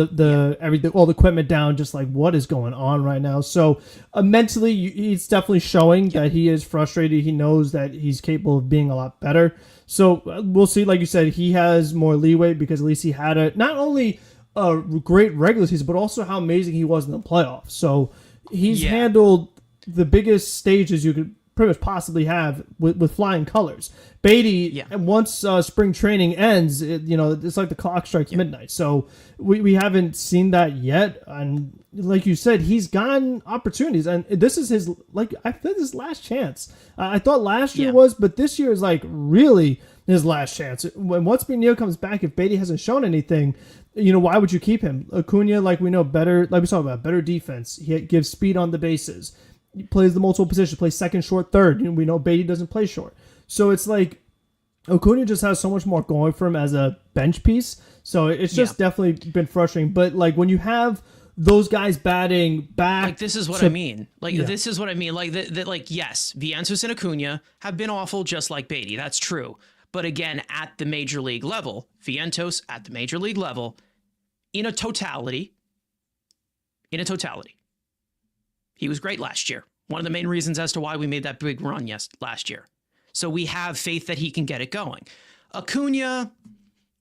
everything, all the equipment down, just like, what is going on right now? So mentally, he's definitely showing that he is frustrated. He knows that he's capable of being a lot better. So we'll see. Like you said, he has more leeway because at least he had not only a great regular season, but also how amazing he was in the playoffs. So he's handled the biggest stages you could pretty much possibly have with flying colors. Beatty, once spring training ends, it's like the clock strikes midnight. So we haven't seen that yet. And like you said, he's gotten opportunities, and this is his I think his last chance. I thought last year was, but this year is like really his last chance. Once McNeil comes back, if Beatty hasn't shown anything, why would you keep him? Acuna, like we know, better, like we saw about better defense. He gives speed on the bases. He plays the multiple positions, plays second, short, third. We know Beatty doesn't play short. So it's like Acuna just has so much more going for him as a bench piece. So it's just definitely been frustrating. But like when you have those guys batting back, like this is what I mean. This is what I mean. Like that. Yes, Vientos and Acuna have been awful, just like Beatty. That's true. But again, at the major league level, Vientos at the major league level, in a totality, he was great last year. One of the main reasons as to why we made that big run last year. So we have faith that he can get it going. Acuna,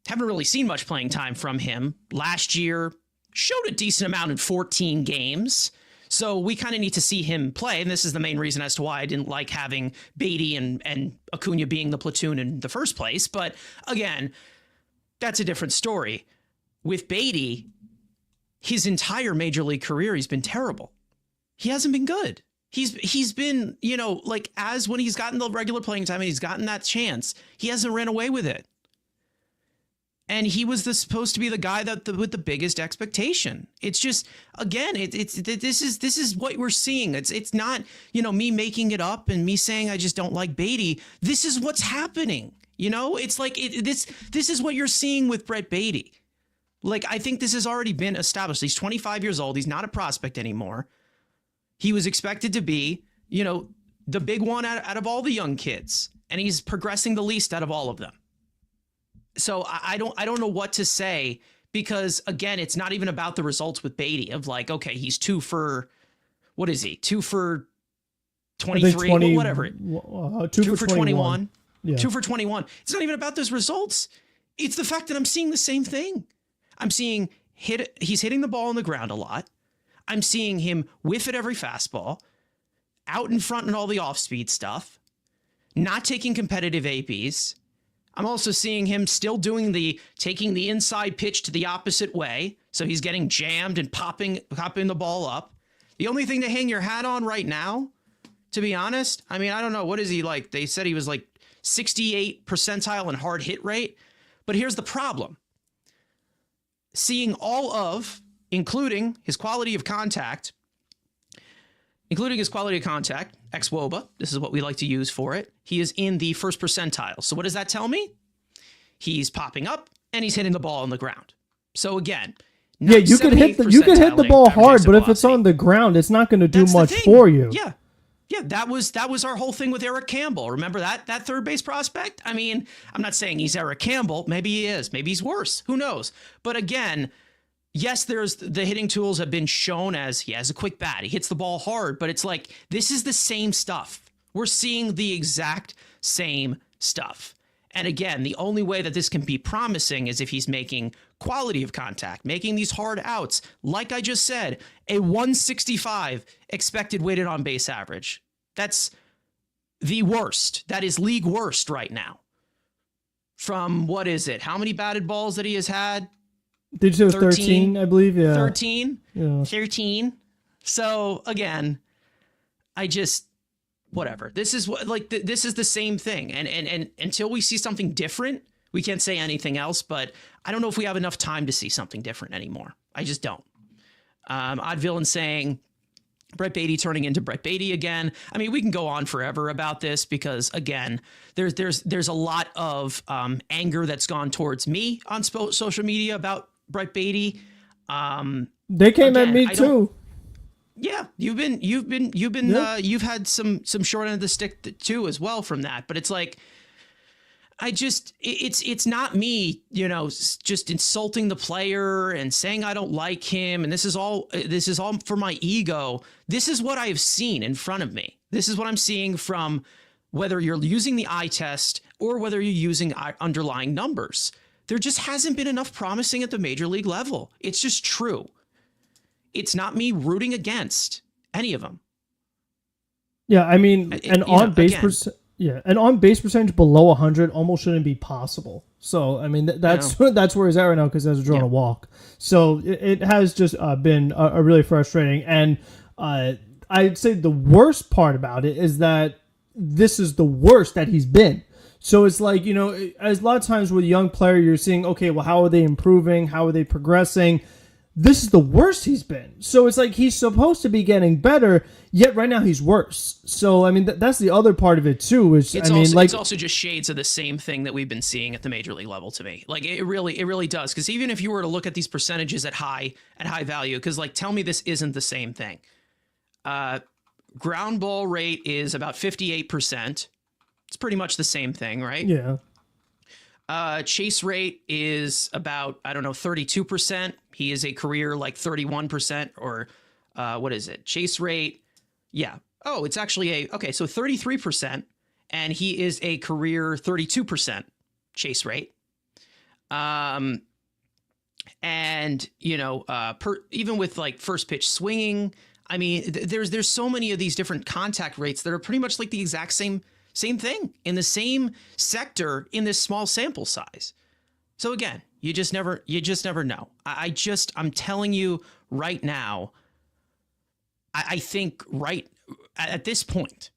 haven't really seen much playing time from him. Last year, showed a decent amount in 14 games. So we kind of need to see him play. And this is the main reason as to why I didn't like having Beatty and Acuna being the platoon in the first place. But again, that's a different story. With Beatty, his entire major league career, he's been terrible. He hasn't been good. He's been, as when he's gotten the regular playing time and he's gotten that chance, he hasn't ran away with it. And he was supposed to be the guy with the biggest expectation. It's just, again, this is what we're seeing. It's not, me making it up and me saying I just don't like Beatty. This is what's happening. It's like this is what you're seeing with Brett Beatty. Like, I think this has already been established. He's 25 years old. He's not a prospect anymore. He was expected to be, the big one out of all the young kids, and he's progressing the least out of all of them. So I don't know what to say, because again, it's not even about the results with Beatty of like, okay, he's 2 for, what is he? 2 for 23, whatever. 2 for 21. Yeah. 2 for 21. It's not even about those results. It's the fact that I'm seeing the same thing. I'm seeing he's hitting the ball on the ground a lot. I'm seeing him whiff at every fastball, out in front and all the off-speed stuff, not taking competitive ABs. I'm also seeing him still taking the inside pitch to the opposite way. So he's getting jammed and popping the ball up. The only thing to hang your hat on right now, to be honest, I mean, I don't know. What is he like? They said he was like 68 percentile in hard hit rate. But here's the problem. Seeing including his quality of contact, ex-WOBA, this is what we like to use for it, he is in the first percentile. So what does that tell me? He's popping up and he's hitting the ball on the ground. So again, you could hit the ball hard, but if it's on the ground, it's not going to do much for you. Yeah, that was our whole thing with Eric Campbell. Remember that third base prospect? I mean, I'm not saying he's Eric Campbell. Maybe he is. Maybe he's worse. Who knows? But again, yes, the hitting tools have been shown as he has a quick bat. He hits the ball hard, but it's like, this is the same stuff. We're seeing the exact same stuff. And again, the only way that this can be promising is if he's making quality of contact, making these hard outs. Like I just said, a 165 expected weighted on base average. That's the worst. That is league worst right now. From what is it? How many batted balls that he has had? Did you say 13, I believe? Yeah. 13? Yeah. 13. So, again, I just, whatever. This is what, like, this is the same thing. And until we see something different, we can't say anything else, but I don't know if we have enough time to see something different anymore. I just don't. Odd Villain saying Brett Baty turning into Brett Baty again. I mean, we can go on forever about this because, again, there's a lot of anger that's gone towards me on social media about Brett Baty. They came at me too. Yeah, you've had some short end of the stick too as well from that. But it's like, it's not me, just insulting the player and saying I don't like him. And this is all for my ego. This is what I've seen in front of me. This is what I'm seeing from whether you're using the eye test or whether you're using underlying numbers. There just hasn't been enough promising at the major league level. It's just true. It's not me rooting against any of them. Yeah, I mean, an on-base percentage below 100 almost shouldn't be possible. So, I mean, that's where he's at right now because he has drawn a walk. So, it has just been a really frustrating. And I'd say the worst part about it is that this is the worst that he's been. So, it's like, as a lot of times with a young player, you're seeing, okay, well, how are they improving? How are they progressing? This is the worst he's been. So it's like he's supposed to be getting better, yet right now he's worse. So, I mean, that's the other part of it, too. It's also just shades of the same thing that we've been seeing at the major league level to me. Like, it really does. Because even if you were to look at these percentages at high value, because, like, tell me this isn't the same thing. Ground ball rate is about 58%. It's pretty much the same thing, right? Yeah. Chase rate is about, 32%. He is a career like 31% or what is it? Chase rate. Yeah. Oh, it's actually so 33%. And he is a career 32% chase rate. And, even with like first pitch swinging, I mean, there's so many of these different contact rates that are pretty much like the exact same thing in the same sector in this small sample size. So again, you just never know. I'm telling you right now, I think right at this point,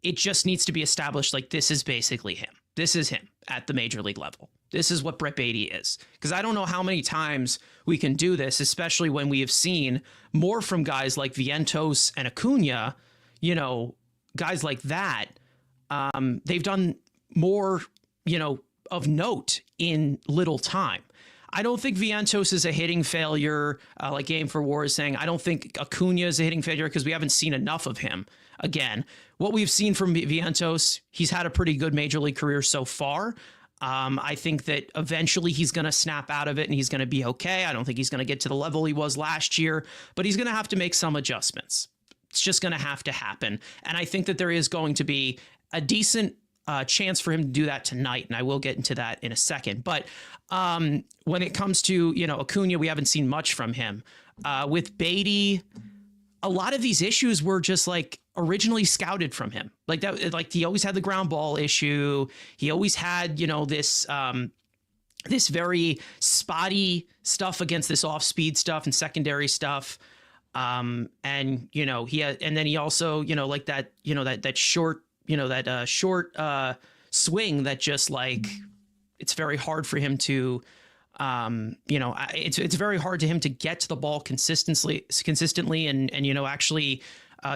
it just needs to be established like this is basically him. This is him at the major league level. This is what Brett Baty is. Because I don't know how many times we can do this, especially when we have seen more from guys like Vientos and Acuna, guys like that. They've done more, of note in little time. I don't think Vientos is a hitting failure, like Game for War is saying. I don't think Acuna is a hitting failure because we haven't seen enough of him. Again, what we've seen from Vientos, he's had a pretty good major league career so far. I think that eventually he's going to snap out of it and he's going to be okay. I don't think he's going to get to the level he was last year, but he's going to have to make some adjustments. It's just going to have to happen. And I think that there is going to be a decent chance for him to do that tonight, and I will get into that in a second. But when it comes to, Acuna, we haven't seen much from him. With Baty, a lot of these issues were just like originally scouted from him. Like that, like he always had the ground ball issue. He always had, this very spotty stuff against this off-speed stuff and secondary stuff. And then he also, like that, that short, short swing that just like, it's very hard for him to, it's very hard to him to get to the ball consistently and actually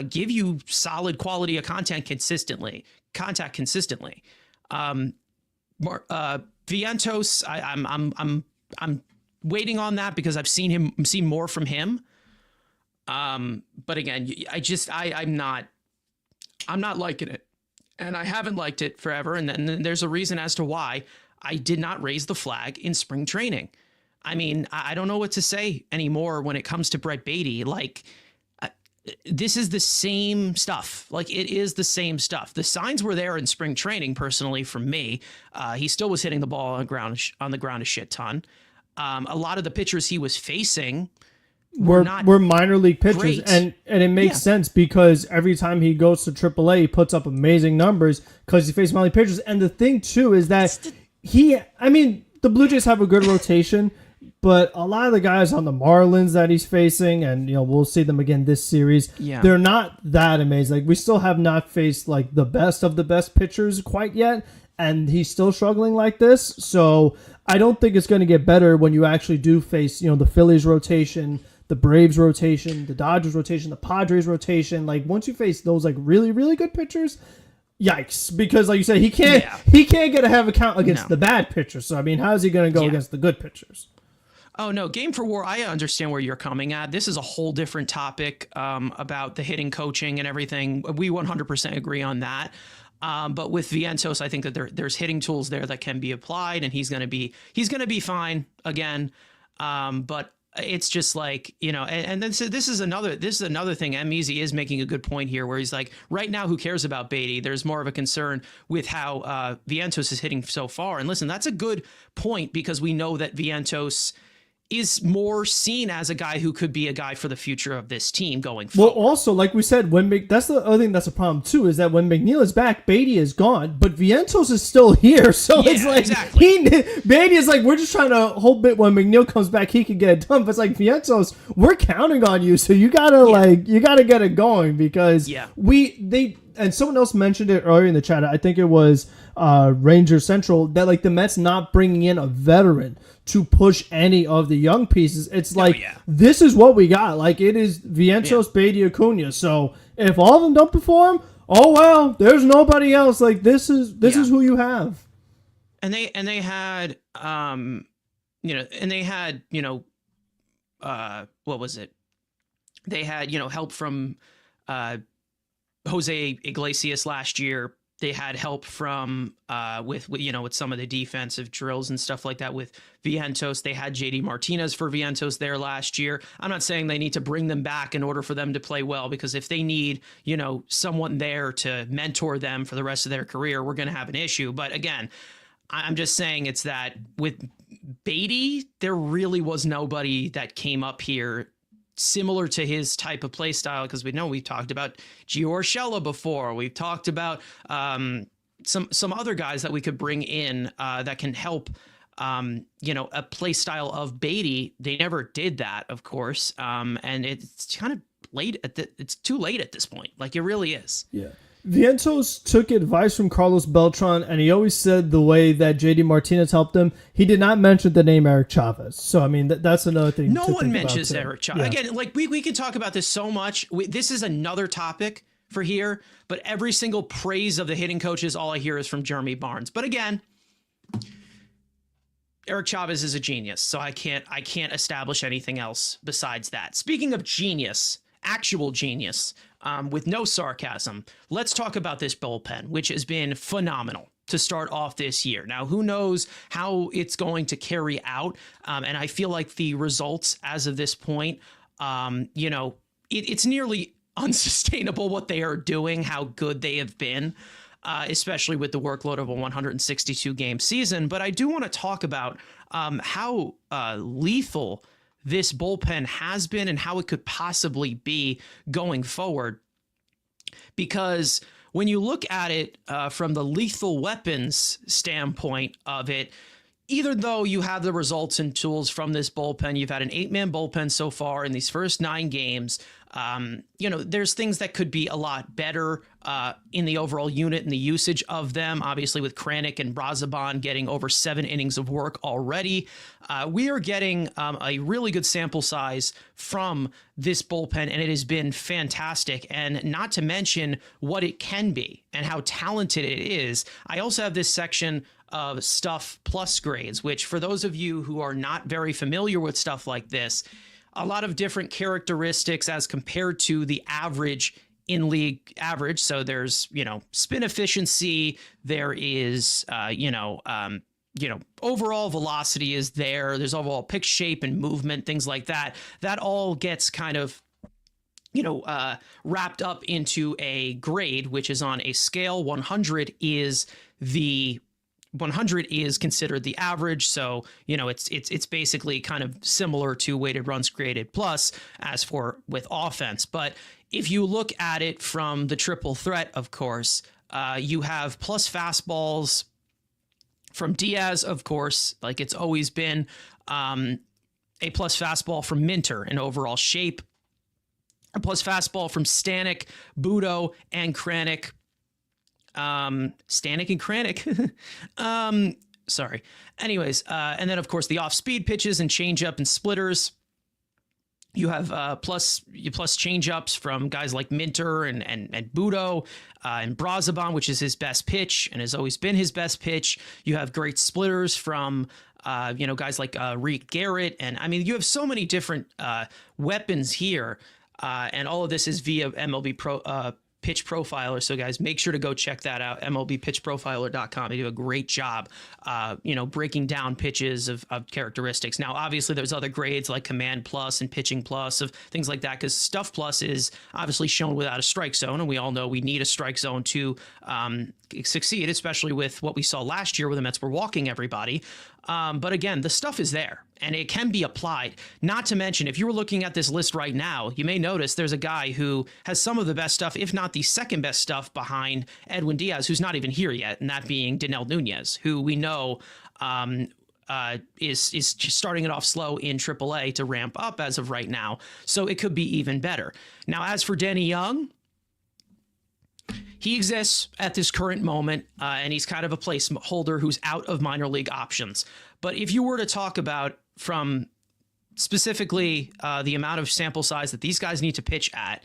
give you solid quality of contact consistently. Vientos, I'm waiting on that because I've seen more from him. But again, I'm not liking it, and I haven't liked it forever. And then there's a reason as to why I did not raise the flag in spring training. I mean, I don't know what to say anymore when it comes to Brett Baty. Like, this is the same stuff. Like, it is the same stuff. The signs were there in spring training, personally, for me. He still was hitting the ball on the ground a shit ton. A lot of the pitchers he was facing were minor league pitchers, great. and it makes sense because every time he goes to AAA, he puts up amazing numbers because he faces minor league pitchers. And the thing too is that the Blue Jays have a good rotation, But a lot of the guys on the Marlins that he's facing, and we'll see them again this series, they're not that amazing. Like, we still have not faced like the best of the best pitchers quite yet, and he's still struggling like this. So I don't think it's going to get better when you actually do face the Phillies rotation, the Braves rotation, the Dodgers rotation, the Padres rotation. Like, once you face those like really, really good pitchers, yikes! Because like you said, he can't get a half account against the bad pitchers. So I mean, how is he going to go against the good pitchers? Oh, no, Game for War, I understand where you're coming at. This is a whole different topic about the hitting coaching and everything. We 100% agree on that. But with Vientos, I think that there's hitting tools there that can be applied, and he's going to be fine again. But it's just like, and then so this is another thing. M-Easy is making a good point here, where he's like, right now, who cares about Beatty? There's more of a concern with how Vientos is hitting so far. And listen, that's a good point, because we know that Vientos is more seen as a guy who could be a guy for the future of this team going forward. Well, also, like we said, that's the other thing that's a problem too, is that when McNeil is back, Beatty is gone, but Vientos is still here. So it's like, Beatty is like, we're just trying to hope it when McNeil comes back, he can get it done. But it's like, Vientos, we're counting on you. So you gotta get it going, because and someone else mentioned it earlier in the chat. I think it was Ranger Central, that like the Mets not bringing in a veteran to push any of the young pieces. It's like, this is what we got. Like, it is Vientos, Beatty, Acuna. So if all of them don't perform, oh well, there's nobody else. Like, this is who you have. And they had what was it? They had help from Jose Iglesias last year. They had help from with some of the defensive drills and stuff like that with Vientos. They had JD Martinez for Vientos there last year. I'm not saying they need to bring them back in order for them to play well, because if they need someone there to mentor them for the rest of their career, we're going to have an issue. But again, I'm just saying it's that with Beatty, there really was nobody that came up here similar to his type of play style, because we've talked about Gio Urshela before. We've talked about some other guys that we could bring in that can help a play style of Beatty. They never did that, of course, and it's kind of late it's too late at this point. Like, it really is. Yeah. Vientos took advice from Carlos Beltran, and he always said the way that JD Martinez helped him, he did not mention the name Eric Chavez. So, I mean, that's another thing. No one mentions Eric Chavez. Yeah. Again, like, we can talk about this so much. This is another topic for here, but every single praise of the hitting coaches, all I hear is from Jeremy Barnes. But again, Eric Chavez is a genius, so I can't establish anything else besides that. Speaking of genius, actual genius, with no sarcasm, let's talk about this bullpen, which has been phenomenal to start off this year. Now, who knows how it's going to carry out, and I feel like the results as of this point, it's nearly unsustainable what they are doing, how good they have been, especially with the workload of a 162-game season. But I do want to talk about how lethal this bullpen has been and how it could possibly be going forward. Because when you look at it from the lethal weapons standpoint of it, even though you have the results and tools from this bullpen, you've had an 8-man bullpen so far in these first 9 games. There's things that could be a lot better in the overall unit and the usage of them. Obviously, with Kranick and Brazaban getting over 7 innings of work already, we are getting a really good sample size from this bullpen, and it has been fantastic. And not to mention what it can be and how talented it is. I also have this section of stuff plus grades, which for those of you who are not very familiar with stuff like this, a lot of different characteristics as compared to the average in league average. So there's, spin efficiency. There is, overall velocity is there. There's overall pitch shape and movement, things like that. That all gets kind of, wrapped up into a grade, which is on a scale. 100 is considered the average. So, it's basically kind of similar to weighted runs created plus as for with offense. But if you look at it from the triple threat, of course, you have plus fastballs from Diaz, of course, like it's always been. A plus fastball from Minter in overall shape. A plus fastball from Stanek, Budo, and Kranick. Stanek and Kranick. Sorry. Anyways, and then, of course, the off-speed pitches and changeup and splitters. You have plus changeups from guys like Minter and Budo and Brazaban, which is his best pitch and has always been his best pitch. You have great splitters from guys like Reek Garrett, and I mean you have so many different weapons here, and all of this is via MLB Pitch Profiler. So guys, make sure to go check that out. MLBPitchProfiler.com. They do a great job, breaking down pitches of characteristics. Now, obviously, there's other grades like Command Plus and Pitching Plus of things like that, because Stuff Plus is obviously shown without a strike zone, and we all know we need a strike zone to succeed, especially with what we saw last year where the Mets were walking everybody. But again, the stuff is there and it can be applied. Not to mention, if you were looking at this list right now, you may notice there's a guy who has some of the best stuff, if not the second best stuff, behind Edwin Diaz, who's not even here yet, and that being Danel Nunez, who we know is just starting it off slow in AAA to ramp up as of right now. So it could be even better. Now, as for Denny Young, he exists at this current moment, and he's kind of a placeholder who's out of minor league options. But if you were to talk about from specifically the amount of sample size that these guys need to pitch at,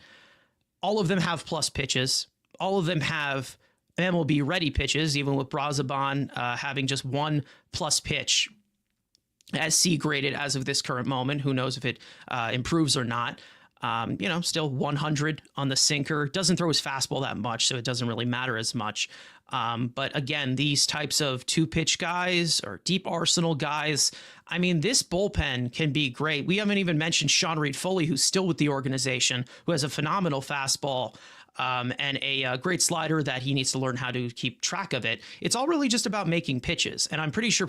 all of them have plus pitches. All of them have MLB ready pitches, even with Brazaban having just one plus pitch as C graded as of this current moment. Who knows if it improves or not. Still 100 on the sinker. Doesn't throw his fastball that much, so it doesn't really matter as much. But again, these types of two-pitch guys or deep arsenal guys, I mean, this bullpen can be great. We haven't even mentioned Sean Reed-Foley, who's still with the organization, who has a phenomenal fastball and a great slider that he needs to learn how to keep track of it. It's all really just about making pitches, and I'm pretty sure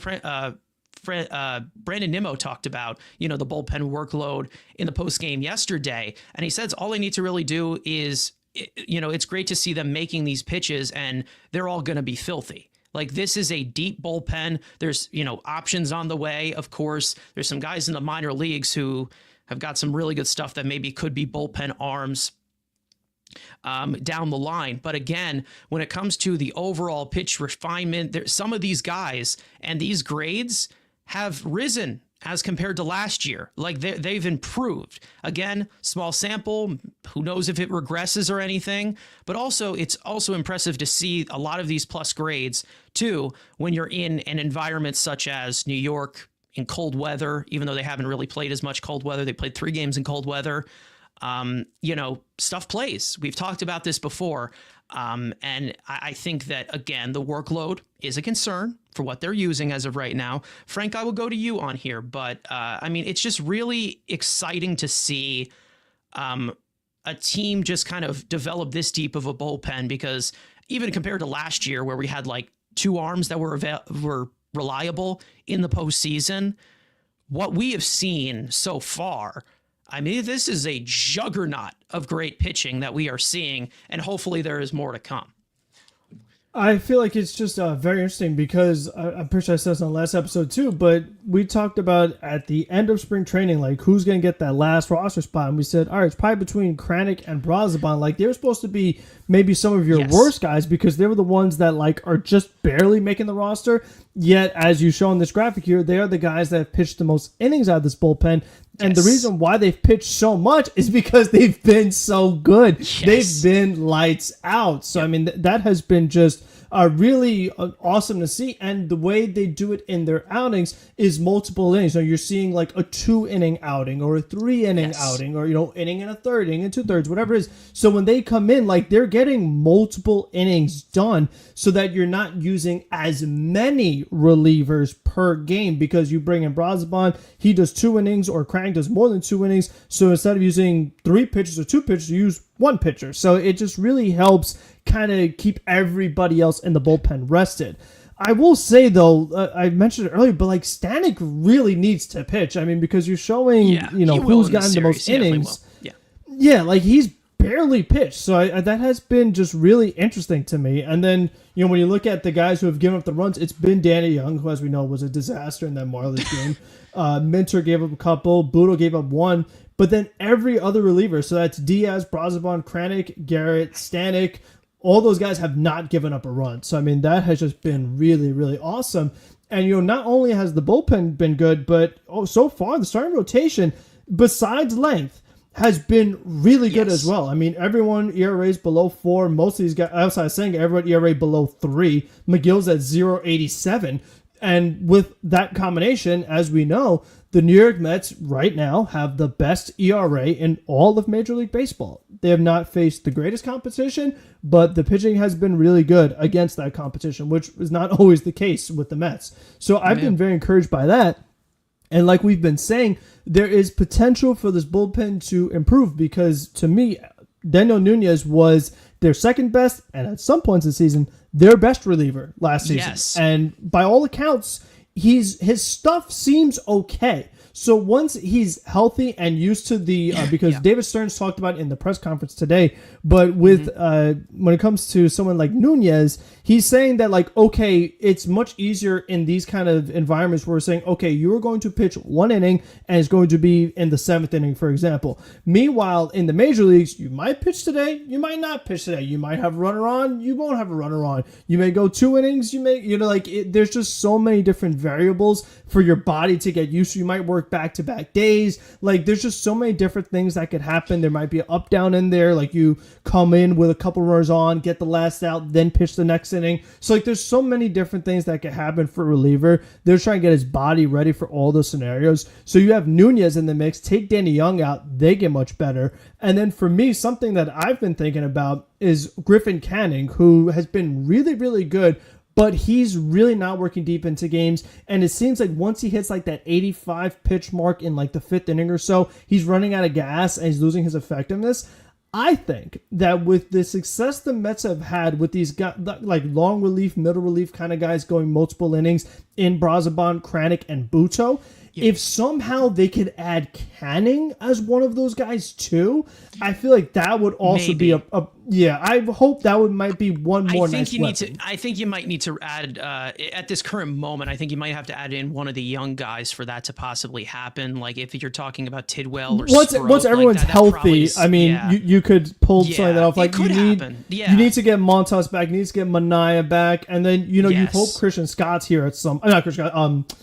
Brandon Nimmo talked about, the bullpen workload in the post game yesterday. And he says all they need to really do is, it's great to see them making these pitches and they're all going to be filthy. Like, this is a deep bullpen. There's, options on the way. Of course, there's some guys in the minor leagues who have got some really good stuff that maybe could be bullpen arms down the line. But again, when it comes to the overall pitch refinement, some of these guys and these grades have risen as compared to last year. Like, they've improved. Again, small sample, who knows if it regresses or anything, but also it's also impressive to see a lot of these plus grades too when you're in an environment such as New York in cold weather, even though they haven't really played as much cold weather. They played 3 games in cold weather. Stuff plays. We've talked about this before. And I think that, again, the workload is a concern for what they're using as of right now. Frank, I will go to you on here, but it's just really exciting to see a team just kind of develop this deep of a bullpen, because even compared to last year where we had like 2 arms that were reliable in the postseason, what we have seen so far, this is a juggernaut of great pitching that we are seeing, and hopefully there is more to come. I feel like it's just very interesting because I'm pretty sure I said this on the last episode too, but we talked about at the end of spring training, like, who's going to get that last roster spot. And we said, all right, it's probably between Kranick and Brazaban. Like, they were supposed to be maybe some of your worst guys because they were the ones that like are just barely making the roster. Yet, as you show in this graphic here, they are the guys that have pitched the most innings out of this bullpen. And the reason why they've pitched so much is because they've been so good. Yes. They've been lights out. So, that has been just really awesome to see. And the way they do it in their outings is multiple innings. So you're seeing like a 2-inning outing or a 3-inning outing, or, inning and a third, inning and 2/3, whatever it is. So when they come in, like, they're getting multiple innings done so that you're not using as many relievers per game, because you bring in Brazaban, he does 2 innings, or Crank does more than 2 innings. So instead of using 3 pitchers or 2 pitchers, you use 1 pitcher. So it just really helps kind of keep everybody else in the bullpen rested. I will say, though, I mentioned it earlier, but like, Stanek really needs to pitch. Because you're showing, who's gotten the most innings. Yeah, like, he's barely pitched. So that has been just really interesting to me. And then, when you look at the guys who have given up the runs, it's been Danny Young, who, as we know, was a disaster in that Marlins game. Minter gave up a couple. Budo gave up one. But then every other reliever, so that's Diaz, Brazoban, Kranick, Garrett, Stanek, all those guys have not given up a run. So, I mean, that has just been really, really awesome. And, not only has the bullpen been good, but so far the starting rotation, besides length, has been really good as well. I mean, everyone ERA's below 4. Most of these guys, outside of saying, everyone ERA below 3. McGill's at 0.87. And with that combination, as we know, the New York Mets right now have the best ERA in all of Major League Baseball. They have not faced the greatest competition, but the pitching has been really good against that competition, which is not always the case with the Mets. So I've been very encouraged by that. And like we've been saying, there is potential for this bullpen to improve because, to me, Daniel Nunez was their second best, and at some points in the season, their best reliever last season. Yes. And by all accounts, his stuff seems okay. So once he's healthy and used to the because David Stearns talked about it in the press conference today, but with when it comes to someone like Nunez, he's saying that, like, okay, it's much easier in these kind of environments where we're saying, okay, you're going to pitch one inning and it's going to be in the 7th inning, for example. Meanwhile, in the major leagues, you might pitch today, you might not pitch today. You might have a runner on, you won't have a runner on. You may go 2 innings, you may, there's just so many different variables for your body to get used to. You might work back-to-back days. Like, there's just so many different things that could happen. There might be an up-down in there. Like, you come in with a couple runners on, get the last out, then pitch the next inning. So, like, there's so many different things that could happen for a reliever. They're trying to get his body ready for all those scenarios. So you have Nunez in the mix. Take Danny Young out. They get much better. And then for me, something that I've been thinking about is Griffin Canning, who has been really, really good, but he's really not working deep into games. And it seems like once he hits like that 85 pitch mark in like the 5th inning or so, he's running out of gas and he's losing his effectiveness. I think that with the success the Mets have had with these guys, like long relief, middle relief kind of guys going multiple innings in Brazoban, Kranick, and Buto, if somehow they could add Canning as one of those guys too, I feel like that would also be a I hope that might be one more nice weapon. I think you might need to add, at this current moment, I think you might have to add in one of the young guys for that to possibly happen. Like if you're talking about Tidwell or once everyone's healthy, I mean, you could pull something off. Like you need to get Montas back, you need to get MIA back, and then you hope Christian Scott's here at some. Not Christian Scott.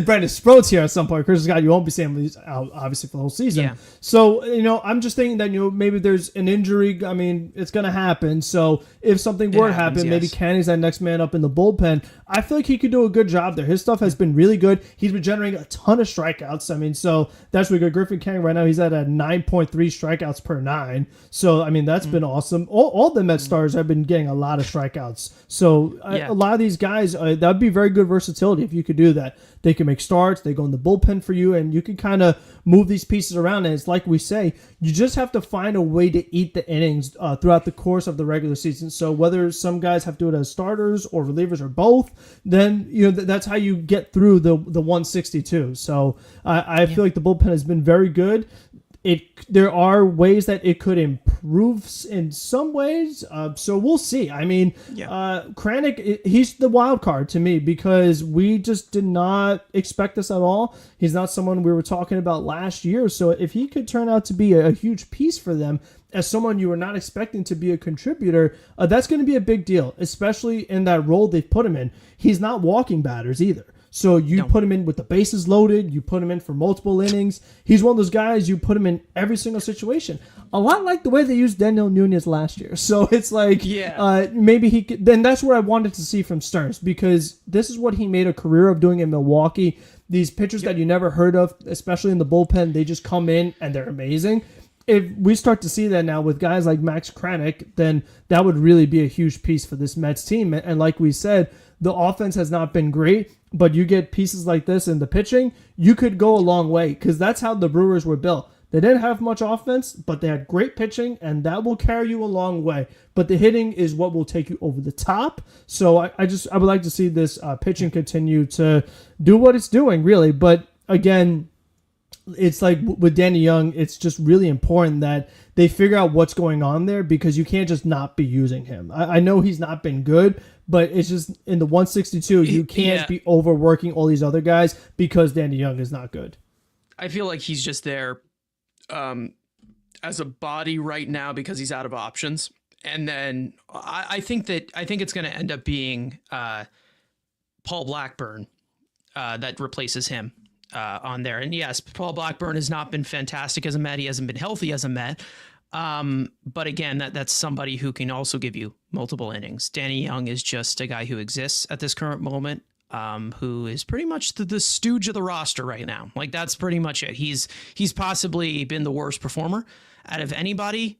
Brandon Sproat's here at some point. Christian Scott, you won't be seeing him obviously for the whole season. Yeah. So I'm just thinking that maybe there's an injury. I mean, it's going to happen. So if something were to happen, maybe Canning's that next man up in the bullpen. I feel like he could do a good job there. His stuff has been really good. He's been generating a ton of strikeouts. I mean, so that's really good. Griffin Canning right now, he's at a 9.3 strikeouts per 9. So I mean, that's been awesome. All the Met stars have been getting a lot of strikeouts. So a lot of these guys, that would be very good versatility if you could do that. They can make starts, they go in the bullpen for you, and you can kind of move these pieces around. And it's like we say, you just have to find a way to eat the innings throughout the course of the regular season. So whether some guys have to do it as starters or relievers or both, then that's how you get through the 162. So I feel like the bullpen has been very good. There are ways that it could improve in some ways, so we'll see. I mean, Kranick, he's the wild card to me because we just did not expect this at all. He's not someone we were talking about last year, so if he could turn out to be a huge piece for them as someone you were not expecting to be a contributor, that's going to be a big deal, especially in that role they've put him in. He's not walking batters either. So you put him in with the bases loaded, you put him in for multiple innings. He's one of those guys you put him in every single situation. A lot like the way they used Daniel Nunez last year. So it's like maybe he could. Then that's what I wanted to see from Stearns because this is what he made a career of doing in Milwaukee. These pitchers that you never heard of, especially in the bullpen, they just come in and they're amazing. If we start to see that now with guys like Max Kranick, then that would really be a huge piece for this Mets team. And like we said, the offense has not been great, but you get pieces like this in the pitching, you could go a long way because that's how the Brewers were built. They didn't have much offense, but they had great pitching, and that will carry you a long way. But the hitting is what will take you over the top. So I would like to see this pitching continue to do what it's doing, really. But again, it's like with Danny Young, it's just really important that they figure out what's going on there, because you can't just not be using him. I know he's not been good, but it's just in the 162, you can't be overworking all these other guys because Danny Young is not good. I feel like he's just there as a body right now because he's out of options. And then I think it's going to end up being Paul Blackburn that replaces him on there. And yes, Paul Blackburn has not been fantastic as a Met. He hasn't been healthy as a Met. But again, that's somebody who can also give you multiple innings. Danny Young is just a guy who exists at this current moment, who is pretty much the stooge of the roster right now. Like, that's pretty much it. He's possibly been the worst performer out of anybody,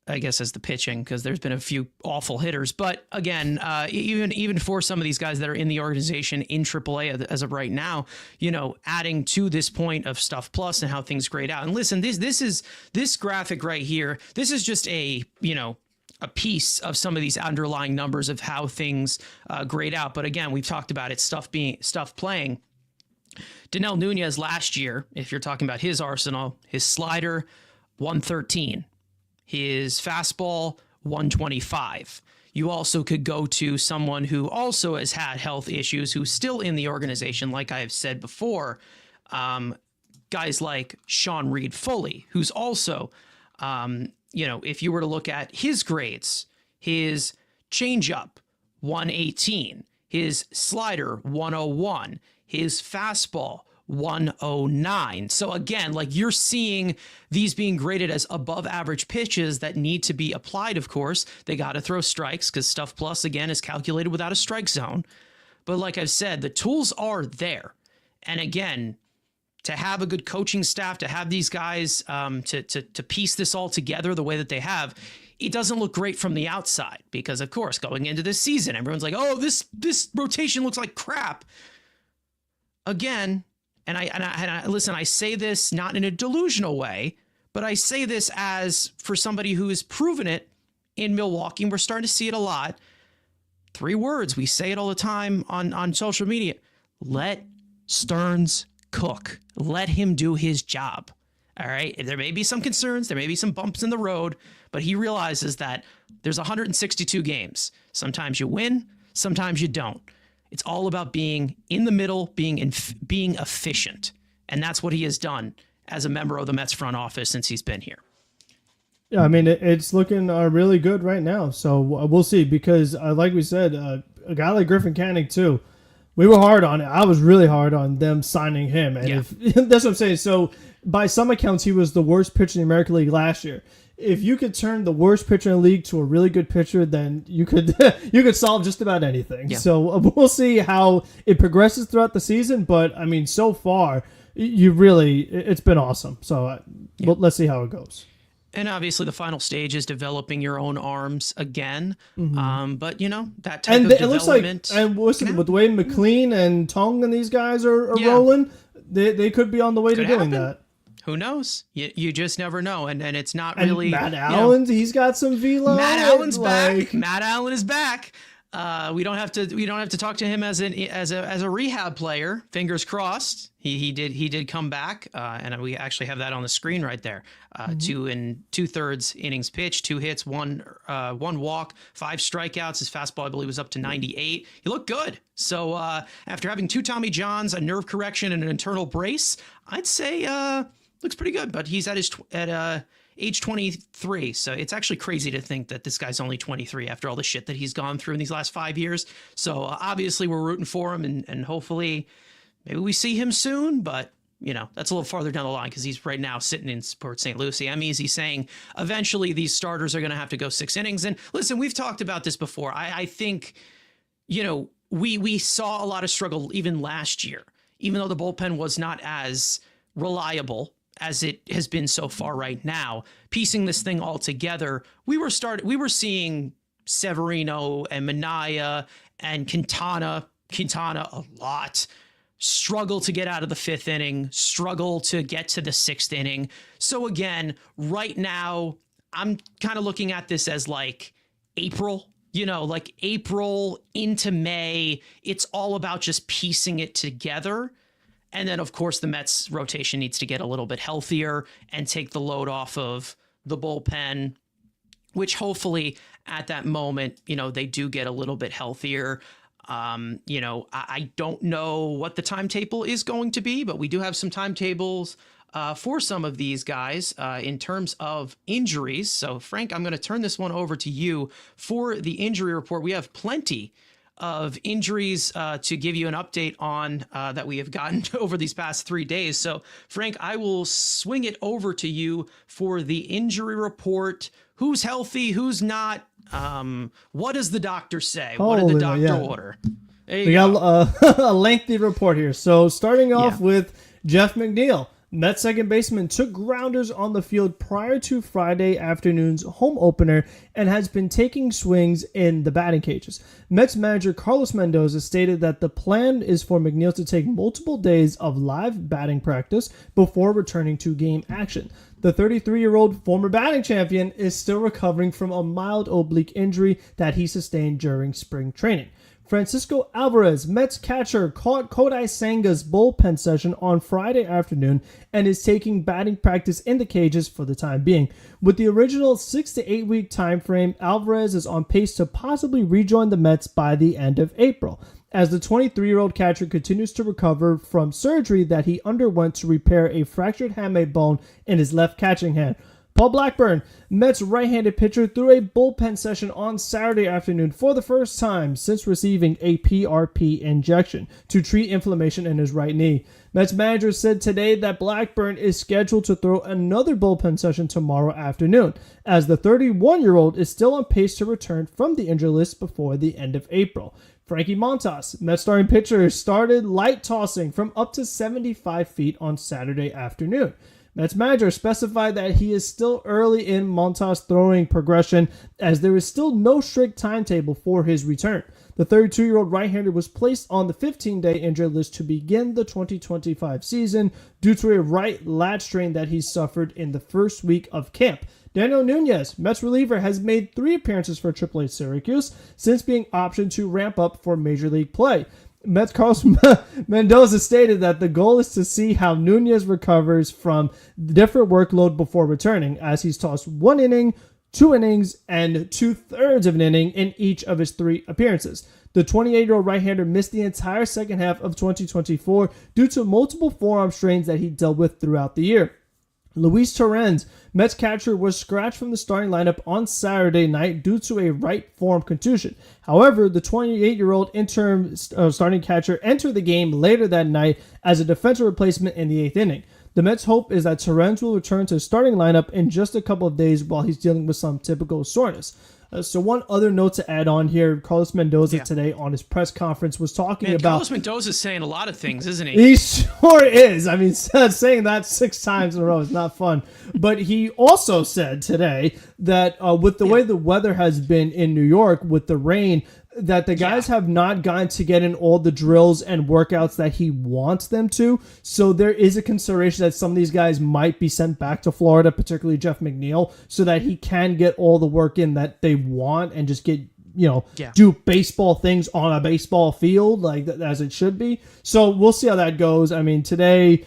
I guess, as the pitching, because there's been a few awful hitters. But again, even for some of these guys that are in the organization in AAA as of right now, adding to this point of Stuff Plus and how things grade out. And listen, this graphic right here, this is just a piece of some of these underlying numbers of how things grade out. But again, we've talked about it, stuff playing. Danel Nunez last year, if you're talking about his arsenal, his slider, 113. His fastball, 125. You also could go to someone who also has had health issues, who's still in the organization, like I have said before, guys like Sean Reed Foley, who's also, if you were to look at his grades, his changeup, 118, his slider, 101, his fastball, 109. So again, like, you're seeing these being graded as above average pitches that need to be applied. Of course, they got to throw strikes because Stuff Plus, again, is calculated without a strike zone. But like I've said, the tools are there. And again, to have a good coaching staff, to have these guys to piece this all together the way that they have, it doesn't look great from the outside because, of course, going into this season, everyone's like, oh, this rotation looks like crap. Again, and I listen, I say this not in a delusional way, but I say this as for somebody who has proven it in Milwaukee, and we're starting to see it a lot. 3 words. We say it all the time on social media. Let Stearns cook. Let him do his job. All right. There may be some concerns. There may be some bumps in the road, but he realizes that there's 162 games. Sometimes you win. Sometimes you don't. It's all about being in the middle, being efficient. And that's what he has done as a member of the Mets front office since he's been here. Yeah, I mean, it's looking really good right now. So we'll see, because like we said, a guy like Griffin Canning too, we were hard on it. I was really hard on them signing him. And if that's what I'm saying. So by some accounts, he was the worst pitcher in the American League last year. If you could turn the worst pitcher in the league to a really good pitcher, then you could solve just about anything. Yeah. So we'll see how it progresses throughout the season. But I mean, so far, it's been awesome. So let's see how it goes. And obviously, the final stage is developing your own arms again. Mm-hmm. But that type of development. It looks like, and listen, with the way McLean and Tong and these guys are rolling, they could be on the way to doing that. Who knows? You just never know, and it's not really. And Matt Allen, he's got some velo. Matt Allen's back. Matt Allen is back. We don't have to talk to him as a rehab player. Fingers crossed. He did come back, and we actually have that on the screen right there. 2 2/3 innings pitched, 2 hits, one walk, 5 strikeouts. His fastball, I believe, was up to 98. He looked good. So after having 2 Tommy Johns, a nerve correction, and an internal brace, I'd say looks pretty good. But he's at age 23. So it's actually crazy to think that this guy's only 23 after all the shit that he's gone through in these last 5 years. So obviously we're rooting for him, and hopefully maybe we see him soon, but that's a little farther down the line because he's right now sitting in Port St. Lucie. I'm easy saying eventually these starters are going to have to go 6 innings. And listen, we've talked about this before. I think, we saw a lot of struggle even last year, even though the bullpen was not as reliable as it has been so far right now. Piecing this thing all together, we were seeing Severino and Minaya and Quintana a lot struggle to get out of the 5th inning, struggle to get to the 6th inning. So again, right now, I'm kind of looking at this as like April, like April into May. It's all about just piecing it together. And then, of course, the Mets rotation needs to get a little bit healthier and take the load off of the bullpen, which hopefully at that moment, they do get a little bit healthier. I don't know what the timetable is going to be, but we do have some timetables for some of these guys in terms of injuries. So, Frank, I'm going to turn this one over to you for the injury report. We have plenty of injuries to give you an update on that we have gotten over these past 3 days. So, Frank, I will swing it over to you for the injury report. Who's healthy? Who's not? What does the doctor say? What did the doctor order? We got a lengthy report here. So starting off with Jeff McNeil. Mets second baseman took grounders on the field prior to Friday afternoon's home opener and has been taking swings in the batting cages. Mets manager Carlos Mendoza stated that the plan is for McNeil to take multiple days of live batting practice before returning to game action. The 33-year-old former batting champion is still recovering from a mild oblique injury that he sustained during spring training. Francisco Alvarez, Mets catcher, caught Kodai Senga's bullpen session on Friday afternoon and is taking batting practice in the cages for the time being. With the original 6 to 8 week time frame, Alvarez is on pace to possibly rejoin the Mets by the end of April, as the 23-year-old catcher continues to recover from surgery that he underwent to repair a fractured hamate bone in his left catching hand. Paul Blackburn, Mets right-handed pitcher, threw a bullpen session on Saturday afternoon for the first time since receiving a PRP injection to treat inflammation in his right knee. Mets manager said today that Blackburn is scheduled to throw another bullpen session tomorrow afternoon, as the 31-year-old is still on pace to return from the injury list before the end of April. Frankie Montas, Mets starting pitcher, started light tossing from up to 75 feet on Saturday afternoon. Mets manager specified that he is still early in Montas' throwing progression, as there is still no strict timetable for his return. The 32-year-old right-hander was placed on the 15-day injury list to begin the 2025 season due to a right lat strain that he suffered in the first week of camp. Daniel Nunez, Mets reliever, has made 3 appearances for AAA Syracuse since being optioned to ramp up for Major League play. Mets Carlos Mendoza stated that the goal is to see how Nunez recovers from different workload before returning, as he's tossed 1 inning, 2 innings, and 2/3 of an inning in each of his 3 appearances. The 28-year-old right-hander missed the entire second half of 2024 due to multiple forearm strains that he dealt with throughout the year. Luis Torrens, Mets catcher, was scratched from the starting lineup on Saturday night due to a right forearm contusion. However, the 28-year-old interim starting catcher entered the game later that night as a defensive replacement in the 8th inning. The Mets' hope is that Torrens will return to the starting lineup in just a couple of days while he's dealing with some typical soreness. So one other note to add on here, Carlos Mendoza today on his press conference was talking about... Carlos Mendoza's saying a lot of things, isn't he? He sure is. I mean, saying that 6 times in a row is not fun. But he also said today that with the way the weather has been in New York with the rain, that the guys have not gotten to get in all the drills and workouts that he wants them to. So there is a consideration that some of these guys might be sent back to Florida, particularly Jeff McNeil, so that he can get all the work in that they want and just get, do baseball things on a baseball field like as it should be. So we'll see how that goes. I mean, today,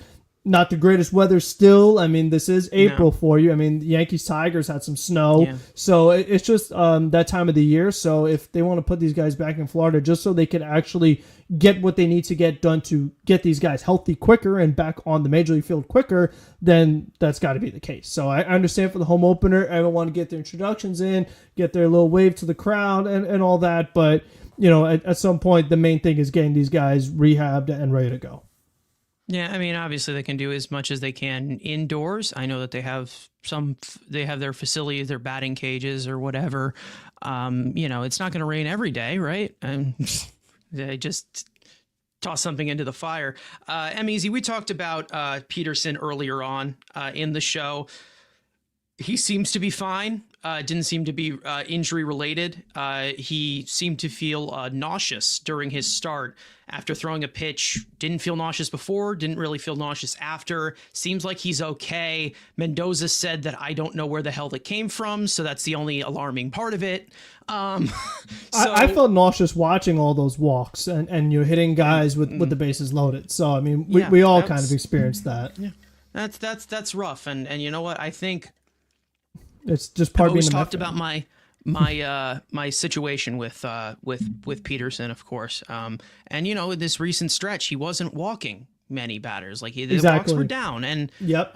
not the greatest weather still. I mean, this is April for you. I mean, the Yankees-Tigers had some snow. Yeah. So it's just that time of the year. So if they want to put these guys back in Florida just so they can actually get what they need to get done to get these guys healthy quicker and back on the Major League field quicker, then that's got to be the case. So I understand for the home opener, everyone want to get their introductions in, get their little wave to the crowd and all that. But, at some point, the main thing is getting these guys rehabbed and ready to go. Yeah, I mean, obviously they can do as much as they can indoors. I know that they have their facilities, their batting cages or whatever. It's not going to rain every day, right? And they just toss something into the fire. Easy, we talked about Peterson earlier on in the show. He seems to be fine. didn't seem to be injury related. He seemed to feel nauseous during his start after throwing a pitch. Didn't feel nauseous before, didn't really feel nauseous after. Seems like he's okay. Mendoza said that I don't know where the hell that came from, so that's the only alarming part of it. I felt nauseous watching all those walks and you're hitting guys with the bases loaded. So, I mean, we all kind of experienced that. Yeah. That's rough. And you know what? I think it's just part I've of being always a Met talked fan. about my situation with Peterson, of course. And you know, this recent stretch, he wasn't walking many batters. Like the walks were down. And Yep.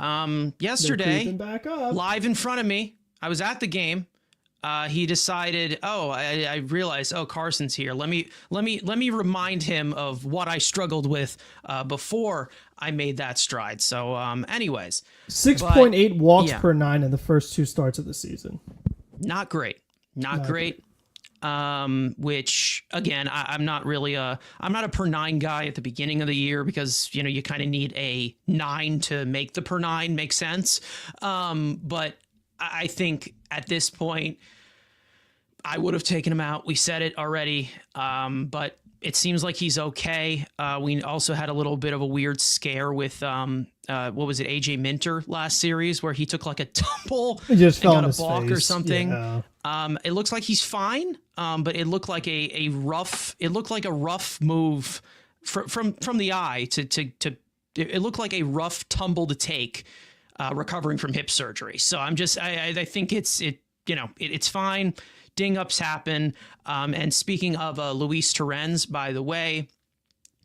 yesterday, They're creeping back up. live in front of me, I was at the game. He decided, I realized, Carson's here. Let me remind him of what I struggled with before I made that stride. So, anyways, 6.8 walks per 9 in the first 2 starts of the season. Not great. Not great. Which again, I'm not a per 9 guy at the beginning of the year because, you know, you kind of need a 9 to make the per 9 make sense. But I think at this point, I would have taken him out. We said it already, but it seems like he's okay. We also had a little bit of a weird scare with, what was it, AJ Minter last series where he took like a tumble He just and fell got on a his balk face. or something. Yeah. It looks like he's fine, but it looked like a rough move from the eye to it looked like a rough tumble to take. Recovering from hip surgery. So I think it's fine. Ding ups happen. And speaking of Luis Torrens, by the way,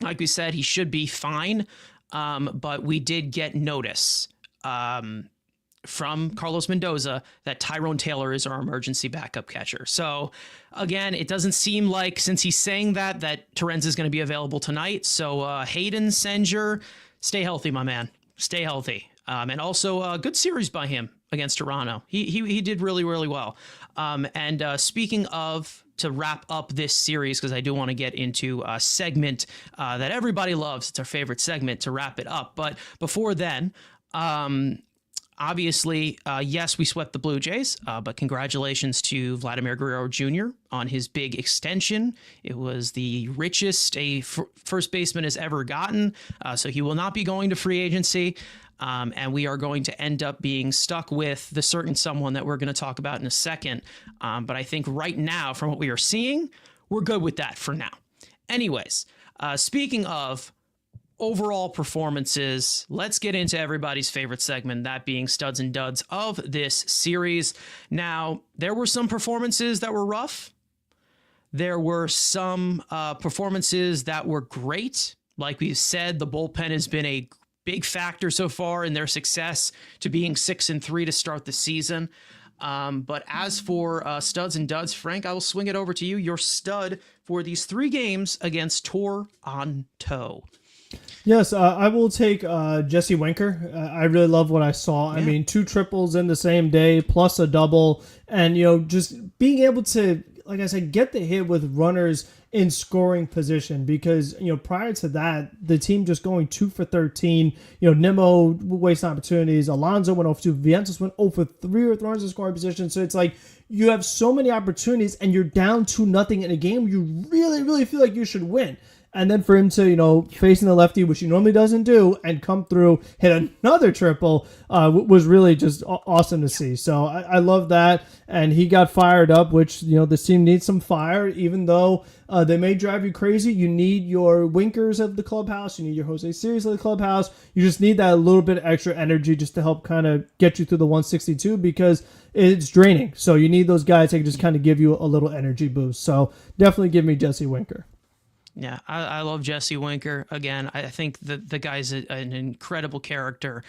like we said, he should be fine. But we did get notice from Carlos Mendoza that Tyrone Taylor is our emergency backup catcher. So again, it doesn't seem like, since he's saying that Torrens is going to be available tonight. So Hayden Senger, stay healthy, my man. Stay healthy. And also a good series by him against Toronto. He did really, really well. And speaking of, to wrap up this series, because I do want to get into a segment that everybody loves. It's our favorite segment to wrap it up. But before then, obviously, yes, we swept the Blue Jays, but congratulations to Vladimir Guerrero Jr. on his big extension. It was the richest a first baseman has ever gotten, so he will not be going to free agency. And we are going to end up being stuck with the certain someone that we're going to talk about in a second. But I think right now, from what we are seeing, we're good with that for now. Anyways, speaking of overall performances, let's get into everybody's favorite segment, that being studs and duds of this series. Now, there were some performances that were rough. There were some performances that were great. Like we said, the bullpen has been a big factor so far in their success to being 6-3 to start the season. But as for studs and duds, Frank, I will swing it over to you. Your stud for these 3 games against Toronto. Yes, I will take Jesse Winker. I really love what I saw. Yeah. I mean, 2 triples in the same day, plus a double. And, you know, just being able to, like I said, get the hit with runners in scoring position, because, you know, prior to that, the team just going 2 for 13. You know, Nimmo wasting opportunities. Alonso went 0 for 2. Vientos went 0 for 3 with runners in scoring position. So it's like you have so many opportunities and you're down 2-0 in a game you really, really feel like you should win. And then for him to, you know, facing the lefty, which he normally doesn't do, and come through, hit another triple, was really just awesome to see. So I love that. And he got fired up, which, you know, this team needs some fire, even though they may drive you crazy. You need your Winkers of the clubhouse. You need your Jose Sirius of the clubhouse. You just need that little bit of extra energy just to help kind of get you through the 162, because it's draining. So you need those guys that can just kind of give you a little energy boost. So definitely give me Jesse Winker. Yeah, I love Jesse Winker. Again, I think the guy's an incredible character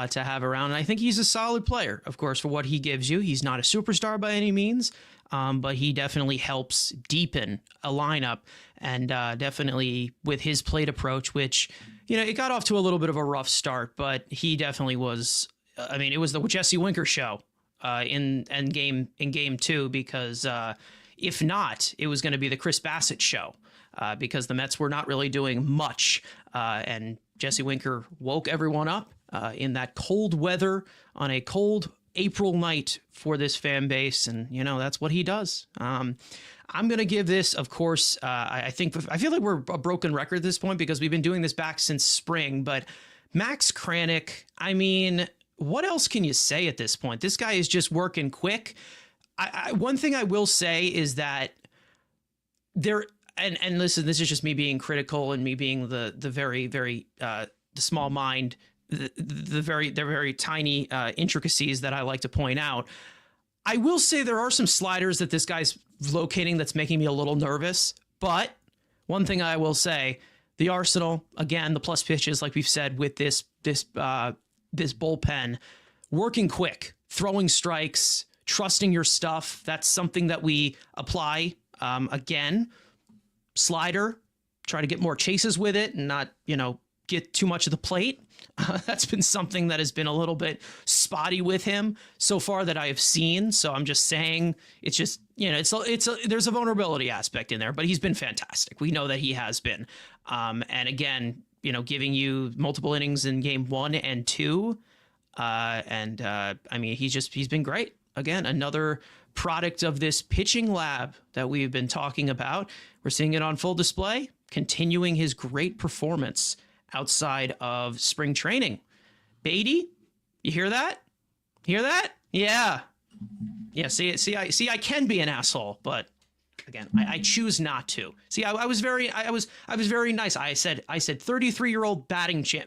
to have around. And I think he's a solid player, of course, for what he gives you. He's not a superstar by any means, but he definitely helps deepen a lineup. And definitely with his plate approach, which, you know, it got off to a little bit of a rough start, but he definitely was. I mean, it was the Jesse Winker show in game 2, because if not, it was going to be the Chris Bassett show. Because the Mets were not really doing much, and Jesse Winker woke everyone up in that cold weather on a cold April night for this fan base, and that's what he does. I'm going to give this, of course, I feel like we're a broken record at this point because we've been doing this back since spring, but Max Kranick, I mean, what else can you say at this point? This guy is just working quick. One thing I will say is that there, and listen, this is just me being critical and me being the very, very, the small mind, the very tiny intricacies that I like to point out. I will say there are some sliders that this guy's locating that's making me a little nervous. But one thing I will say, the arsenal, again, the plus pitches, like we've said with this bullpen, working quick, throwing strikes, trusting your stuff. That's something that we apply. Again, slider, try to get more chases with it and not, get too much of the plate. That's been something that has been a little bit spotty with him so far that I have seen. So I'm just saying it's just, there's a vulnerability aspect in there, but he's been fantastic. We know that he has been. And again, giving you multiple innings in game 1 and 2. I mean, he's been great. Again, another product of this pitching lab that we've been talking about. We're seeing it on full display, continuing his great performance outside of spring training. Beatty, you hear that? Hear that? Yeah. See, I can be an asshole, but again, I choose not to. See, I was very nice. I said 33-year-old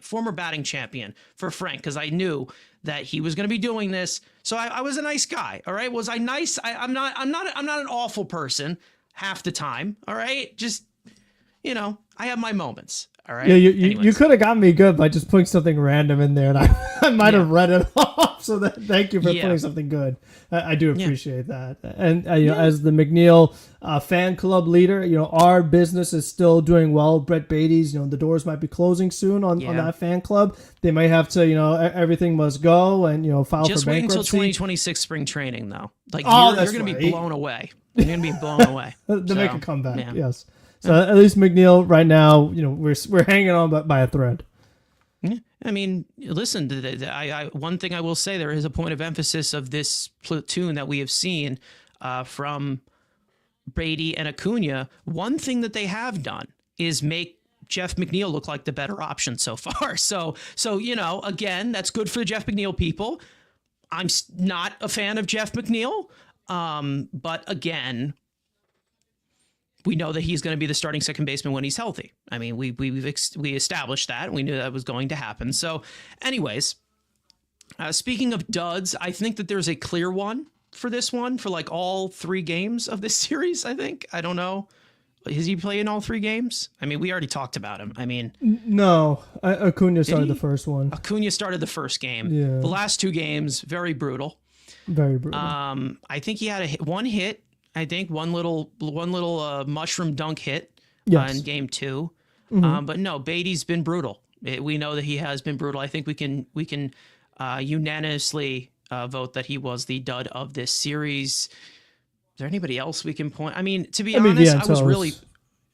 former batting champion for Frank, because I knew that he was going to be doing this. So I was a nice guy. All right. Was I nice? I'm not an awful person half the time. All right. Just, I have my moments. All right. Yeah, you could have got me good by just putting something random in there, and I might have read it off. So thank you for putting something good. I do appreciate that. And as the McNeil fan club leader, our business is still doing well. Brett Beatty's, the doors might be closing soon on that fan club. They might have to, everything must go and file just for bankruptcy. Just wait until 2026 spring training, though. Like you're going to be blown away. You're going to be blown away. To make a comeback. Yes. So at least McNeil right now, we're hanging on by a thread. Yeah. I mean, listen, one thing I will say, there is a point of emphasis of this platoon that we have seen from Brady and Acuna. One thing that they have done is make Jeff McNeil look like the better option so far. So again, that's good for the Jeff McNeil people. I'm not a fan of Jeff McNeil, but again, we know that he's going to be the starting second baseman when he's healthy. I mean, we established that. We knew that was going to happen. So anyways, speaking of duds, I think that there's a clear one for this one for like all 3 games of this series, I think. I don't know. Is he playing all 3 games? I mean, we already talked about him. I mean... No. Acuna started the first one. Acuna started the first game. Yeah. The last 2 games, very brutal. Very brutal. I think he had one hit. I think one little mushroom dunk hit in game 2. Mm-hmm. But no, Beatty's been brutal. We know that he has been brutal. I think we can unanimously vote that he was the dud of this series. Is there anybody else we can point? I mean, to be honest, Vientos. I was really...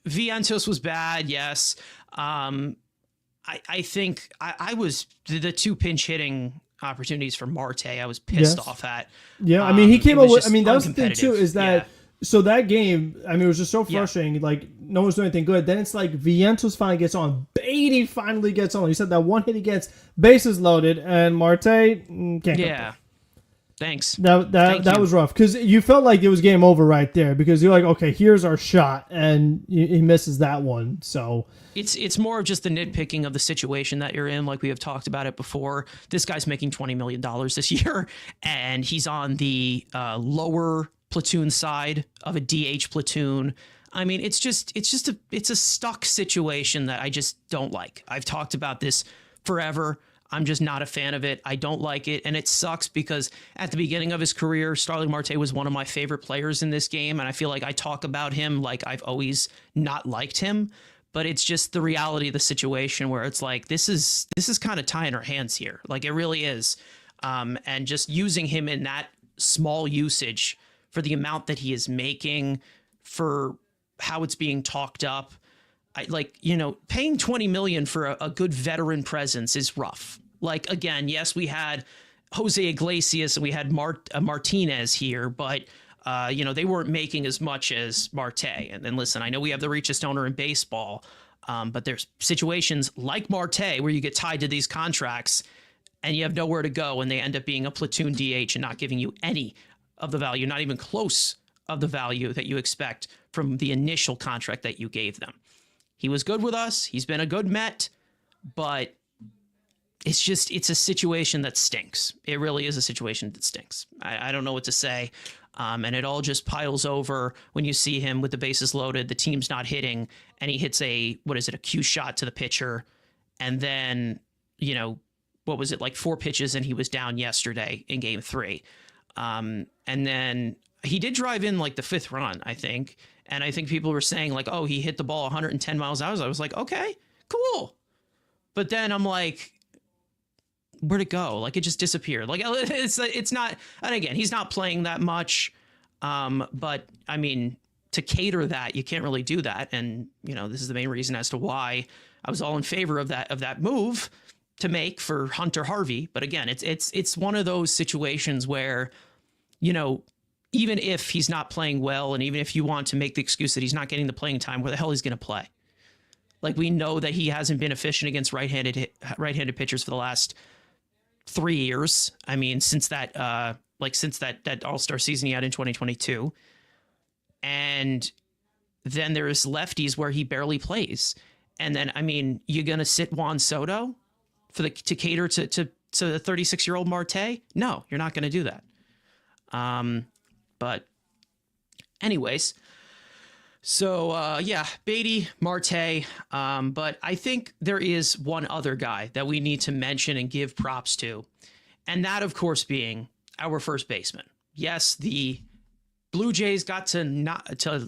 Vientos was bad, yes. I think I was... The 2 pinch hitting opportunities for Marte, I was pissed off at. Yeah, I mean, he came away... I mean, that was the thing, too, is that... Yeah. So that game, I mean, it was just so frustrating. Yeah. Like, no one's doing anything good. Then it's like Vientos finally gets on. Beatty finally gets on. He said that one hit he gets, bases loaded, and Marte can't get there. Thanks. That was rough because you felt like it was game over right there because you're like, okay, here's our shot, and he misses that one. So it's more of just the nitpicking of the situation that you're in, like we have talked about it before. This guy's making $20 million this year, and he's on the lower platoon side of a DH platoon. I mean, it's a stuck situation that I just don't like. I've talked about this forever. I'm just not a fan of it. I don't like it. And it sucks because at the beginning of his career, Starling Marte was one of my favorite players in this game. And I feel like I talk about him like I've always not liked him. But it's just the reality of the situation where it's like, this is kind of tying our hands here. Like it really is. And just using him in that small usage for the amount that he is making, for how it's being talked up. Paying $20 million for a good veteran presence is rough. Like, again, yes, we had Jose Iglesias and we had Martinez here, but they weren't making as much as Marte. And then listen, I know we have the richest owner in baseball, but there's situations like Marte where you get tied to these contracts and you have nowhere to go, and they end up being a platoon DH and not giving you any of the value, not even close of the value that you expect from the initial contract that you gave them. He was good with us. He's been a good Met, but it's a situation that stinks. It really is a situation that stinks. I don't know what to say. And it all just piles over when you see him with the bases loaded, the team's not hitting, and he hits a cue shot to the pitcher. And then, what was it, like 4 pitches, and he was down yesterday in game 3. And then he did drive in like the 5th run, I think. And I think people were saying like, oh, he hit the ball 110 miles an hour. I was like, okay, cool. But then I'm like, where'd it go? Like, it just disappeared. Like, it's not, and again, he's not playing that much. But I mean, to cater that, you can't really do that. And, this is the main reason as to why I was all in favor of that move to make for Hunter Harvey. But again, it's one of those situations where, even if he's not playing well, and even if you want to make the excuse that he's not getting the playing time, where the hell he's going to play? Like, we know that he hasn't been efficient against right-handed pitchers for the last 3 years. I mean, since that All-Star season he had in 2022. And then there's lefties where he barely plays. And then, I mean, you're going to sit Juan Soto to cater to the 36-year-old Marte? No, you're not going to do that. But anyways, so Beatty, Marte, but I think there is one other guy that we need to mention and give props to, and that, of course, being our first baseman. Yes, the Blue Jays got to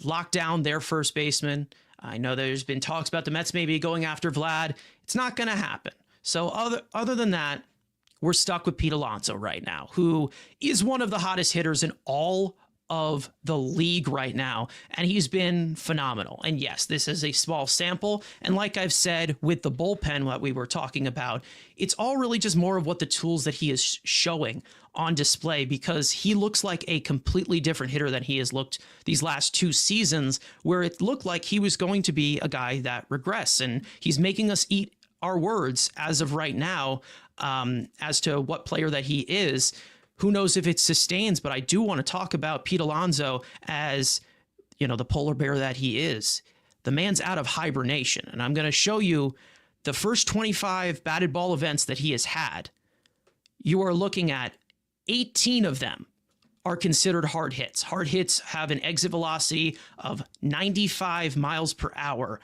lock down their first baseman. I know there's been talks about the Mets maybe going after Vlad. It's not going to happen. So other than that, we're stuck with Pete Alonso right now, who is one of the hottest hitters in all of the league right now, and he's been phenomenal. And yes, this is a small sample, and like I've said with the bullpen, what we were talking about, it's all really just more of what the tools that he is showing on display, because he looks like a completely different hitter than he has looked these last 2 seasons, where it looked like he was going to be a guy that regressed, and he's making us eat our words as of right now, as to what player that he is. Who knows if it sustains, but I do want to talk about Pete Alonso as, the polar bear that he is. The man's out of hibernation, and I'm going to show you the first 25 batted ball events that he has had. You are looking at 18 of them are considered hard hits. Hard hits have an exit velocity of 95 miles per hour.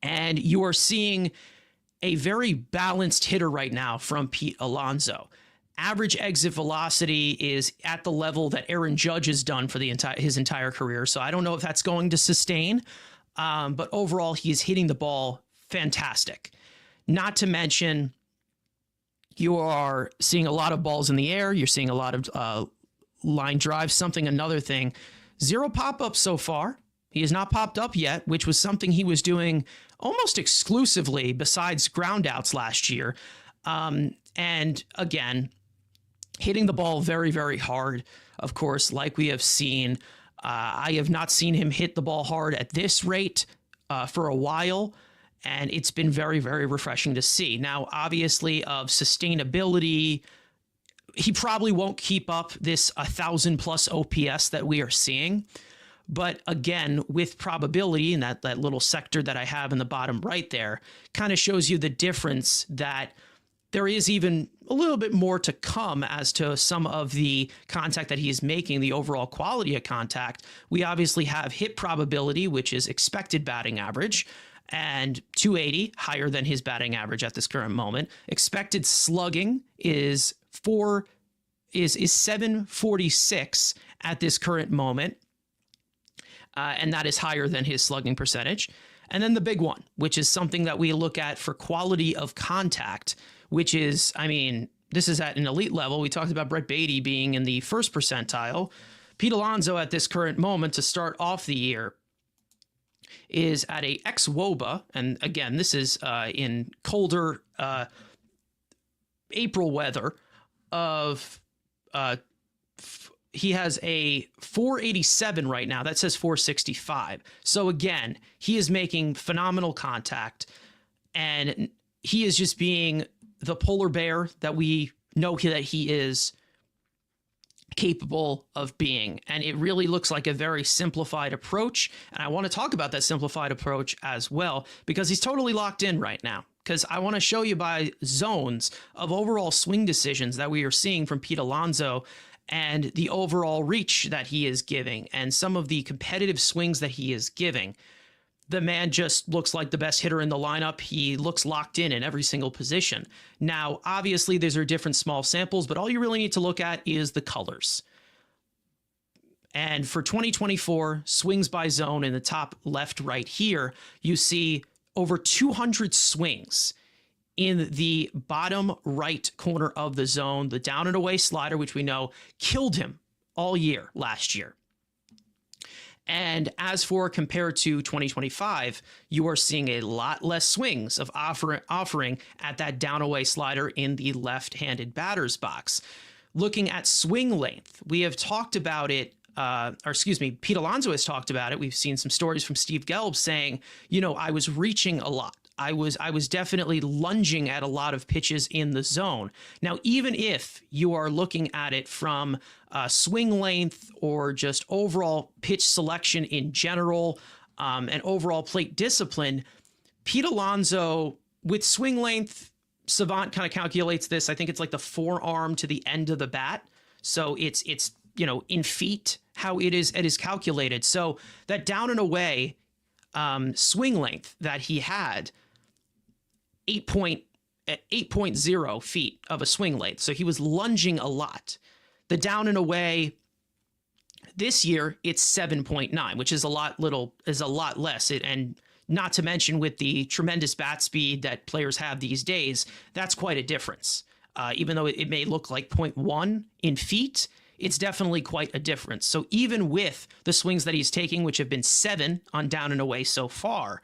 And you are seeing a very balanced hitter right now from Pete Alonso. Average exit velocity is at the level that Aaron Judge has done for his entire career. So I don't know if that's going to sustain. But overall, he is hitting the ball fantastic. Not to mention, you are seeing a lot of balls in the air. You're seeing a lot of line drives, another thing. 0 pop-ups so far. He has not popped up yet, which was something he was doing almost exclusively besides groundouts last year. And again, hitting the ball very, very hard, of course, like we have seen. I have not seen him hit the ball hard at this rate for a while, and it's been very, very refreshing to see. Now, obviously, of sustainability, he probably won't keep up this 1,000+ OPS that we are seeing. But again, with probability, and that little sector that I have in the bottom right there kind of shows you the difference, that there is even a little bit more to come as to some of the contact that he is making, the overall quality of contact. We obviously have hit probability, which is expected batting average, and 280, higher than his batting average at this current moment. Expected slugging is 746 at this current moment. And that is higher than his slugging percentage. And then the big one, which is something that we look at for quality of contact, which is, I mean, this is at an elite level. We talked about Brett Beatty being in the 1st percentile. Pete Alonso at this current moment to start off the year is at a xwOBA. And again, this is in colder April weather of he has a 487 right now. That says 465. So again, he is making phenomenal contact, and he is just being the polar bear that we know that he is capable of being. And it really looks like a very simplified approach. And I want to talk about that simplified approach as well, because he's totally locked in right now. Because I want to show you by zones of overall swing decisions that we are seeing from Pete Alonso, and the overall reach that he is giving, and some of the competitive swings that he is giving. The man just looks like the best hitter in the lineup. He looks locked in every single position. Now, obviously, these are different small samples, but all you really need to look at is the colors. And for 2024, swings by zone in the top left right here, you see over 200 swings in the bottom right corner of the zone, the down and away slider, which we know killed him all year last year. And as for compared to 2025, you are seeing a lot less swings of offering at that down away slider in the left-handed batter's box. Looking at swing length, we have talked about it, Pete Alonso has talked about it. We've seen some stories from Steve Gelb saying, I was reaching a lot. I was definitely lunging at a lot of pitches in the zone. Now, even if you are looking at it from swing length or just overall pitch selection in general, and overall plate discipline, Pete Alonso with swing length, Savant kind of calculates this. I think it's like the forearm to the end of the bat. So it's in feet how it is calculated. So that down and away swing length that he had, 8.0 feet of a swing length. So he was lunging a lot. The down and away this year, it's 7.9, which is a lot less. And not to mention with the tremendous bat speed that players have these days, that's quite a difference. Even though it may look like 0.1 in feet, it's definitely quite a difference. So even with the swings that he's taking, which have been 7 on down and away so far,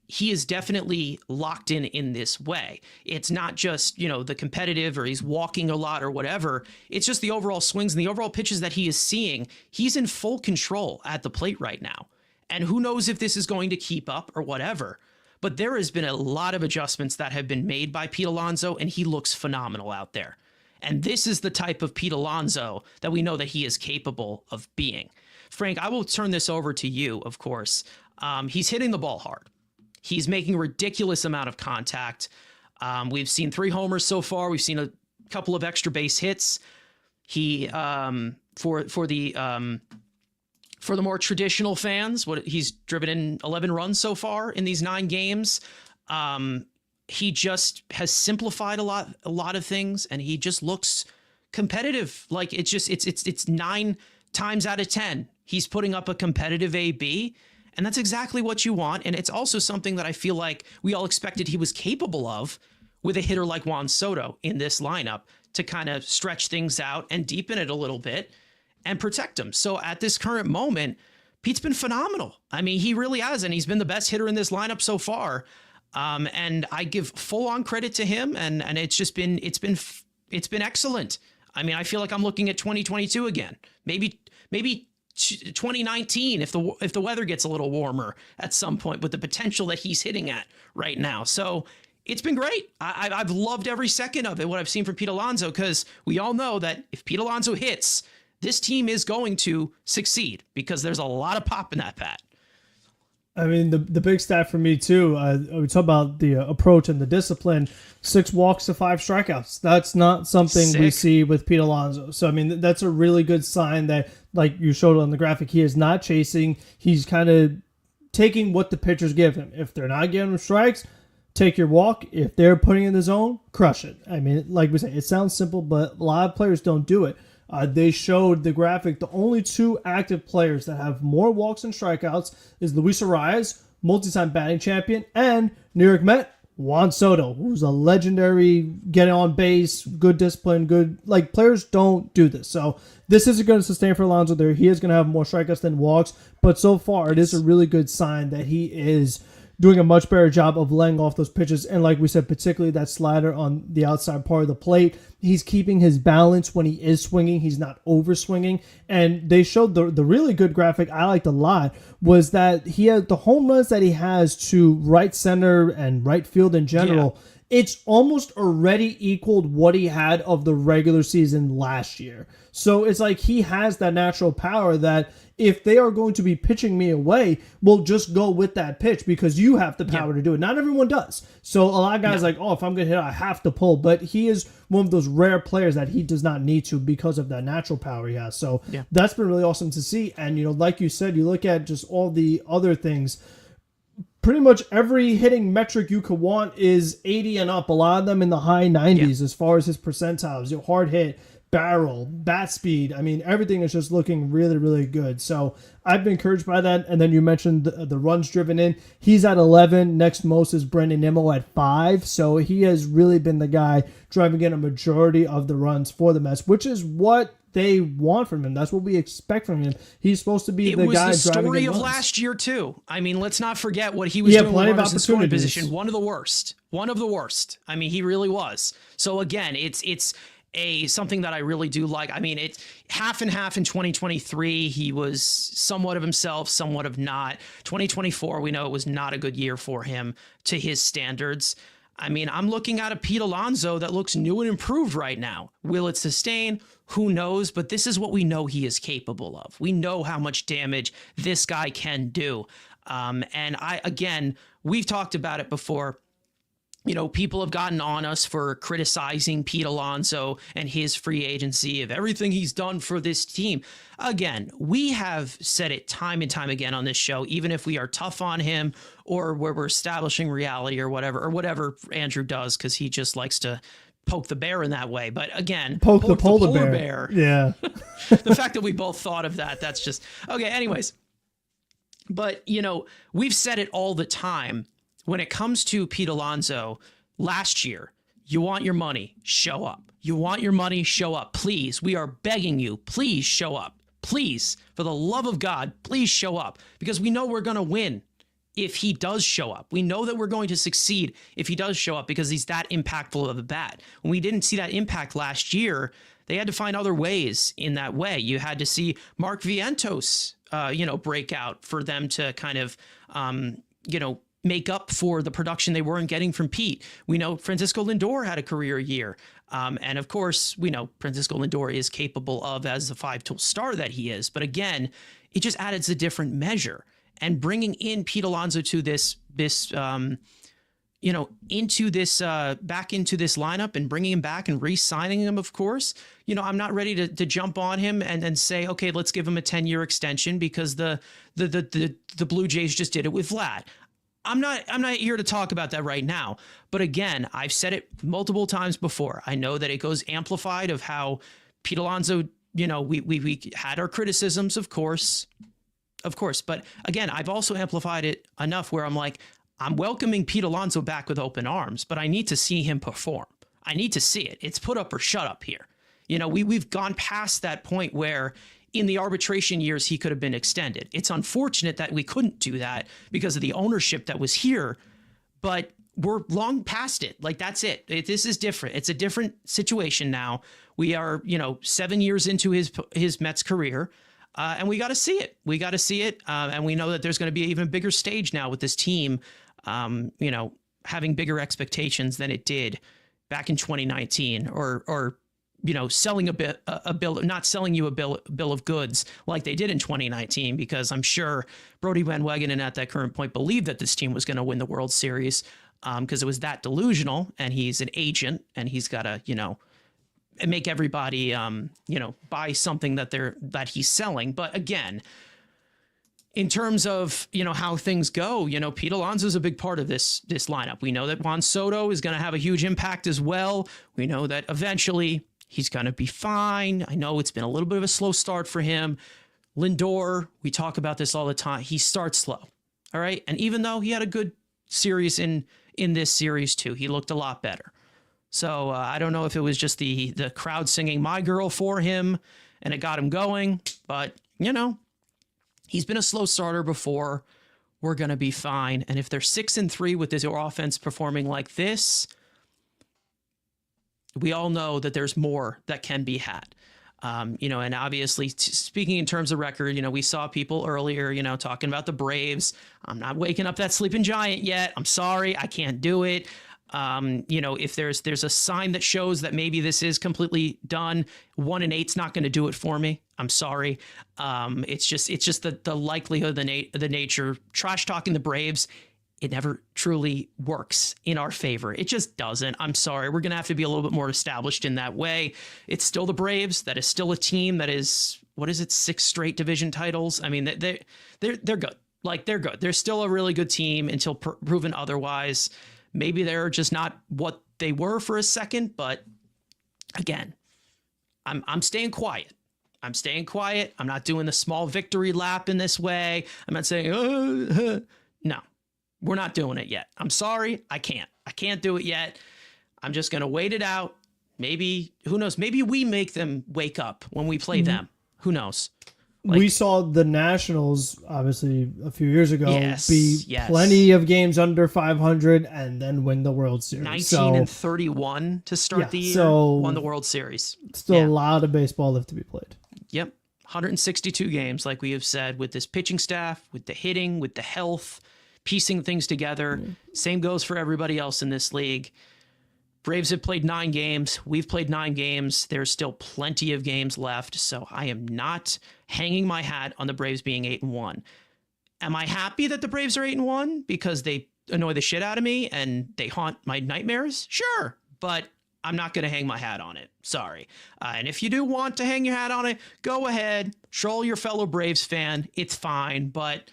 he is definitely locked in this way. It's not just, the competitive or he's walking a lot or whatever. It's just the overall swings and the overall pitches that he is seeing. He's in full control at the plate right now. And who knows if this is going to keep up or whatever. But there has been a lot of adjustments that have been made by Pete Alonso, and he looks phenomenal out there. And this is the type of Pete Alonso that we know that he is capable of being. Frank, I will turn this over to you, of course. He's hitting the ball hard. He's making a ridiculous amount of contact. We've seen 3 homers so far. We've seen a couple of extra base hits. He for the more traditional fans, he's driven in 11 runs so far in these 9 games. He just has simplified a lot of things, and he just looks competitive. Like it's 9 times out of 10 he's putting up a competitive AB. And that's exactly what you want. And it's also something that I feel like we all expected he was capable of with a hitter like Juan Soto in this lineup, to kind of stretch things out and deepen it a little bit and protect him. So at this current moment, Pete's been phenomenal. I mean, he really has, and he's been the best hitter in this lineup so far. And I give full on credit to him. And it's been excellent. I mean, I feel like I'm looking at 2022 again, maybe 2019 if the weather gets a little warmer at some point, with the potential that he's hitting at right now. So it's been great. I've loved every second of it, what I've seen from Pete Alonso, because we all know that if Pete Alonso hits, this team is going to succeed, because there's a lot of pop in that bat. I mean, the big stat for me, too, we talk about the approach and the discipline, 6 walks to 5 strikeouts. That's not something we see with Pete Alonso. So, I mean, that's a really good sign that, like you showed on the graphic, he is not chasing. He's kind of taking what the pitchers give him. If they're not giving him strikes, take your walk. If they're putting in the zone, crush it. I mean, like we say, it sounds simple, but a lot of players don't do it. They showed the graphic. The only 2 active players that have more walks and strikeouts is Luis Arias, multi-time batting champion, and New York Met Juan Soto, who's a legendary getting on base, good discipline, good. Like, players don't do this. So this isn't going to sustain for Alonso there. He is going to have more strikeouts than walks, but so far it is a really good sign that he is doing a much better job of laying off those pitches. And like we said, particularly that slider on the outside part of the plate, he's keeping his balance when he is swinging. He's not over swinging. And they showed the really good graphic I liked a lot was that he had the home runs that he has to right center and right field in general. Yeah. It's almost already equaled what he had of the regular season last year. So it's like he has that natural power that if they are going to be pitching me away, we'll just go with that pitch because you have the power to do it. Not everyone does. So a lot of guys like, oh, if I'm going to hit, I have to pull. But he is one of those rare players that he does not need to because of that natural power he has. So that's been really awesome to see. And, you know, like you said, you look at just all the other things. Pretty much every hitting metric you could want is 80 and up. A lot of them in the high 90s as far as his percentiles. You know, hard hit, barrel, bat speed. I mean, everything is just looking really, really good. So I've been encouraged by that. And then you mentioned the runs driven in. He's at 11. Next most is Brendan Nimmo at 5. So he has really been the guy driving in a majority of the runs for the Mets, which is what they want from him. That's what we expect from him. He's supposed to be the guy driving. It was the story of last year too. I mean, let's not forget what he was doing with runners in scoring position. One of the worst. I mean, he really was. So again, it's something that I really do like. I mean, it's half and half in 2023. He was somewhat of himself, somewhat of not. 2024, we know it was not a good year for him to his standards. I mean, I'm looking at a Pete Alonso that looks new and improved right now. Will it sustain? Who knows? But this is what we know he is capable of. We know how much damage this guy can do. And we've talked about it before. You know, people have gotten on us for criticizing Pete Alonso and his free agency of everything he's done for this team. Again, we have said it time and time again on this show, even if we are tough on him or where we're establishing reality or whatever Andrew does, because he just likes to poke the bear in that way. But again, poke the polar bear. Yeah. The fact that we both thought of that, that's just okay. Anyways, but you know, we've said it all the time. When it comes to Pete Alonso, last year, you want your money, show up. You want your money, show up. Please, we are begging you, please show up. Please, for the love of God, please show up. Because we know we're going to win if he does show up. We know that we're going to succeed if he does show up because he's that impactful of a bat. When we didn't see that impact last year, they had to find other ways in that way. You had to see Mark Vientos, break out for them to kind of, make up for the production they weren't getting from Pete. We know Francisco Lindor had a career year. And of course, we know Francisco Lindor is capable of as the 5-tool star that he is. But again, it just adds a different measure. And bringing in Pete Alonso to back into this lineup and bringing him back and re-signing him, of course, you know, I'm not ready to jump on him and then say, okay, let's give him a 10-year extension because the Blue Jays just did it with Vlad. I'm not here to talk about that right now. But again, I've said it multiple times before. I know that it goes amplified of how Pete Alonso, you know, we had our criticisms, of course. But again, I've also amplified it enough where I'm like, I'm welcoming Pete Alonso back with open arms, but I need to see him perform. I need to see it. It's put up or shut up here. You know, we've gone past that point where in the arbitration years, he could have been extended. It's unfortunate that we couldn't do that because of the ownership that was here, but we're long past it. Like, that's it. This is different. It's a different situation now. We are, 7 years into his Mets career, and we got to see it. And we know that there's going to be an even bigger stage now with this team, having bigger expectations than it did back in 2019 or selling not selling you a bill of goods like they did in 2019, because I'm sure Brody Van Wegenen at that current point believed that this team was going to win the World Series because it was that delusional, and he's an agent and he's got to, make everybody, buy something that he's selling. But again, in terms of, how things go, Pete Alonso is a big part of this lineup. We know that Juan Soto is going to have a huge impact as well. We know that eventually he's going to be fine. I know it's been a little bit of a slow start for him. Lindor, we talk about this all the time. He starts slow. All right. And even though he had a good series in this series too, he looked a lot better. So I don't know if it was just the crowd singing My Girl for him and it got him going, but he's been a slow starter before. we're going to be fine. And if they're 6-3 with this offense performing like this, we all know that there's more that can be had. And obviously speaking in terms of record, we saw people earlier, talking about the Braves. I'm not waking up that sleeping giant yet. I'm sorry. I can't do it. If there's a sign that shows that maybe this is completely done, 1-8's not going to do it for me. I'm sorry. It's just the likelihood, the nature, trash talking the Braves. It never truly works in our favor. It just doesn't. I'm sorry. We're going to have to be a little bit more established in that way. It's still the Braves. That is still a team that is, 6 straight division titles. I mean, they're good. Like, they're good. They're still a really good team until proven otherwise. Maybe they're just not what they were for a second, but again, I'm staying quiet. I'm staying quiet. I'm not doing the small victory lap in this way. I'm not saying, no. We're not doing it yet. I'm sorry. I can't do it yet. I'm just going to wait it out. Maybe, who knows? Maybe we make them wake up when we play them. Who knows? We saw the Nationals, obviously, a few years ago, plenty of games under 500 and then win the World Series. 19-31 to start the year. Won the World Series. Still a lot of baseball left to be played. Yep. 162 games, like we have said, with this pitching staff, with the hitting, with the health, piecing things together. Same goes for everybody else in this league. Braves have played 9 games. We've played 9 games. There's still plenty of games left. So I am not hanging my hat on the Braves being 8-1. Am I happy that the Braves are 8-1 because they annoy the shit out of me and they haunt my nightmares? Sure. But I'm not going to hang my hat on it. Sorry. And if you do want to hang your hat on it, go ahead. Troll your fellow Braves fan. It's fine. But,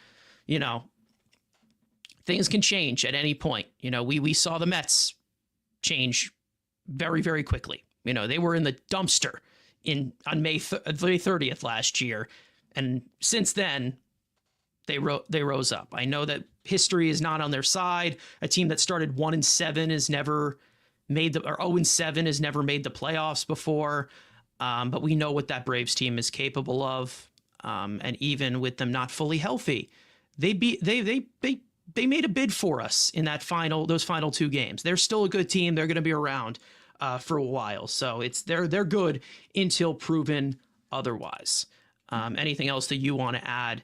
things can change at any point. We saw the Mets change very, very quickly. They were in the dumpster on May 30th last year. And since then, they rose up. I know that history is not on their side. A team that started 1-7 has never made or 0-7 has never made the playoffs before. But we know what that Braves team is capable of. And even with them not fully healthy, they made a bid for us in those final 2 games. They're still a good team. They're going to be around for a while. So they're good until proven otherwise. Anything else that you want to add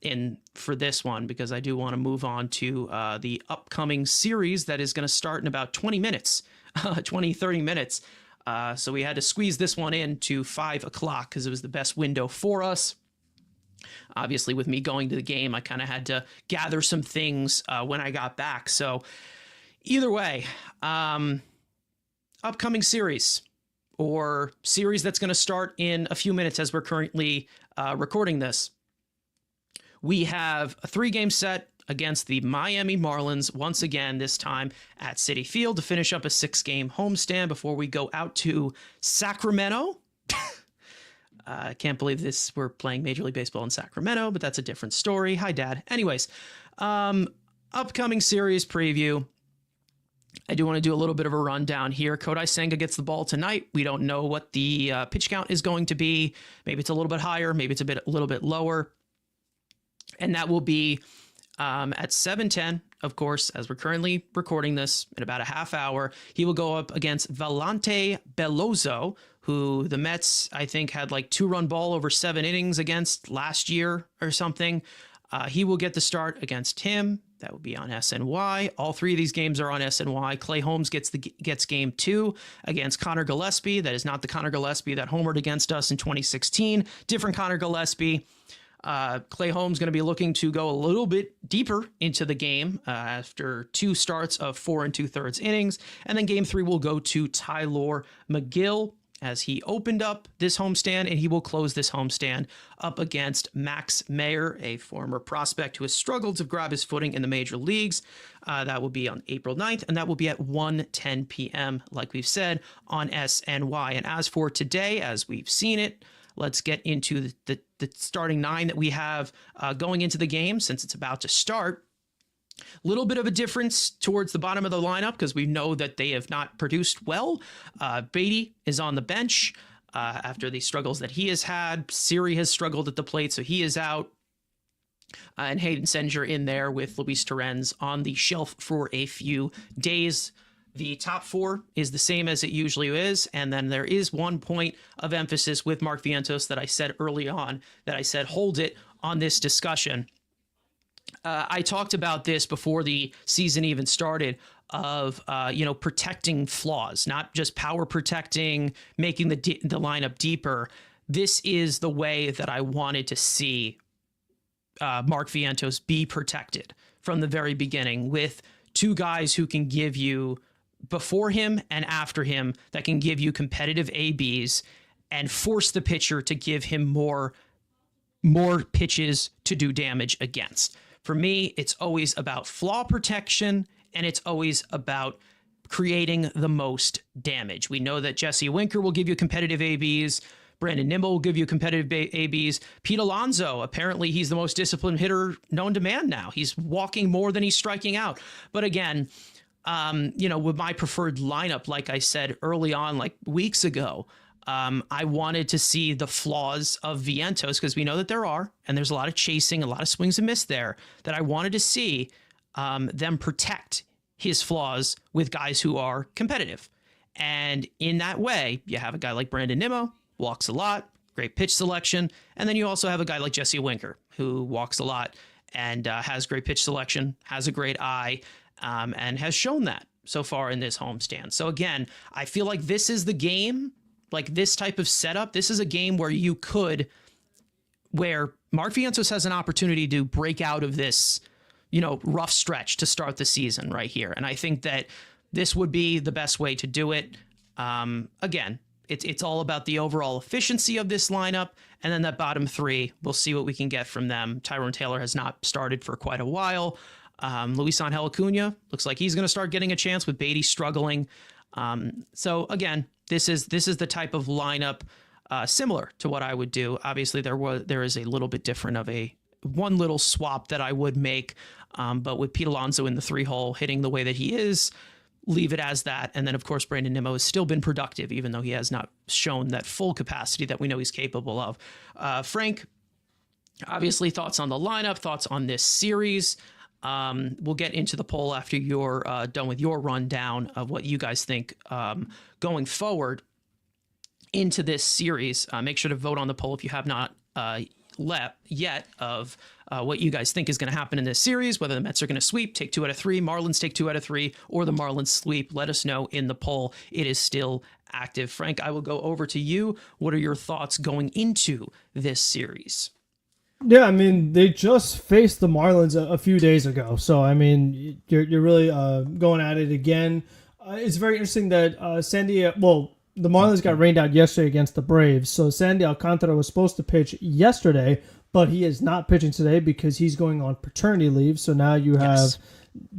in for this one? Because I do want to move on to the upcoming series that is going to start in about 20 minutes, 30 minutes. So we had to squeeze this one in to 5 o'clock because it was the best window for us. Obviously, with me going to the game, I kind of had to gather some things when I got back. So either way, upcoming series or series that's going to start in a few minutes as we're currently recording this. We have a 3-game set against the Miami Marlins once again, this time at Citi Field to finish up a 6-game homestand before we go out to Sacramento. I can't believe this. We're playing Major League Baseball in Sacramento, but that's a different story. Hi, Dad. Anyways, upcoming series preview. I do want to do a little bit of a rundown here. Kodai Senga gets the ball tonight. We don't know what the pitch count is going to be. Maybe it's a little bit higher. Maybe it's a little bit lower. And that will be at 7:10, of course, as we're currently recording this, in about a half hour. He will go up against Valente Bellozo, who the Mets, I think, had like 2-run ball over 7 innings against last year or something. He will get the start against him. That would be on SNY. All 3 of these games are on SNY. Clay Holmes gets game 2 against Connor Gillespie. That is not the Connor Gillespie that homered against us in 2016. Different Connor Gillespie. Clay Holmes going to be looking to go a little bit deeper into the game after 2 starts of 4 2/3 innings. And then game 3 will go to Tylor McGill, as he opened up this homestand, and he will close this homestand up against Max Meyer, a former prospect who has struggled to grab his footing in the major leagues. That will be on April 9th, and that will be at 1:10 p.m., like we've said, on SNY. And as for today, as we've seen it, let's get into the starting 9 that we have going into the game, since it's about to start. Little bit of a difference towards the bottom of the lineup because we know that they have not produced well. Beatty is on the bench after the struggles that he has had. Siri has struggled at the plate, so he is out. and Hayden Senger in there with Luis Torrens on the shelf for a few days. The top four is the same as it usually is, and then there is one point of emphasis with Mark Vientos that I said early on, that I said hold it on this discussion. I talked about this before the season even started, of protecting flaws, not just power protecting, making the lineup deeper. This is the way that I wanted to see Mark Vientos be protected from the very beginning, with two guys who can give you, before him and after him, that can give you competitive ABs and force the pitcher to give him more pitches to do damage against. For me, it's always about flaw protection, and it's always about creating the most damage. We know that Jesse Winker will give you competitive ABs. Brandon Nimmo will give you competitive ABs. Pete Alonso, apparently he's the most disciplined hitter known to man now. He's walking more than he's striking out. But again, with my preferred lineup, like I said early on, like weeks ago, I wanted to see the flaws of Vientos, because we know that there are, and there's a lot of chasing, a lot of swings and miss there, that I wanted to see them protect his flaws with guys who are competitive. And in that way, you have a guy like Brandon Nimmo, walks a lot, great pitch selection, and then you also have a guy like Jesse Winker, who walks a lot and has great pitch selection, has a great eye, and has shown that so far in this homestand. So again, I feel like this is the game, like this type of setup. This is a game where where Mark Vientos has an opportunity to break out of this, rough stretch to start the season right here. And I think that this would be the best way to do it. Again, it's all about the overall efficiency of this lineup. And then that bottom three, we'll see what we can get from them. Tyrone Taylor has not started for quite a while. Luis Angel Acuna looks like he's going to start getting a chance, with Beatty struggling. So again, this is the type of lineup similar to what I would do. Obviously, there is a little bit different of one little swap that I would make, but with Pete Alonso in the 3-hole hitting the way that he is, leave it as that. And then, of course, Brandon Nimmo has still been productive, even though he has not shown that full capacity that we know he's capable of. Frank, obviously, thoughts on the lineup, thoughts on this series. We'll get into the poll after you're done with your rundown of what you guys think going forward into this series. Make sure to vote on the poll if you have not yet, of what you guys think is going to happen in this series, whether the Mets are going to sweep, take 2 out of 3, Marlins take 2 out of 3, or the Marlins sweep. Let us know in the poll. It is still active. Frank, I will go over to you. What are your thoughts going into this series? Yeah, I mean, they just faced the Marlins a few days ago. So, I mean, you're really going at it again. It's very interesting that the Marlins got rained out yesterday against the Braves. So Sandy Alcantara was supposed to pitch yesterday, but he is not pitching today because he's going on paternity leave. So now you have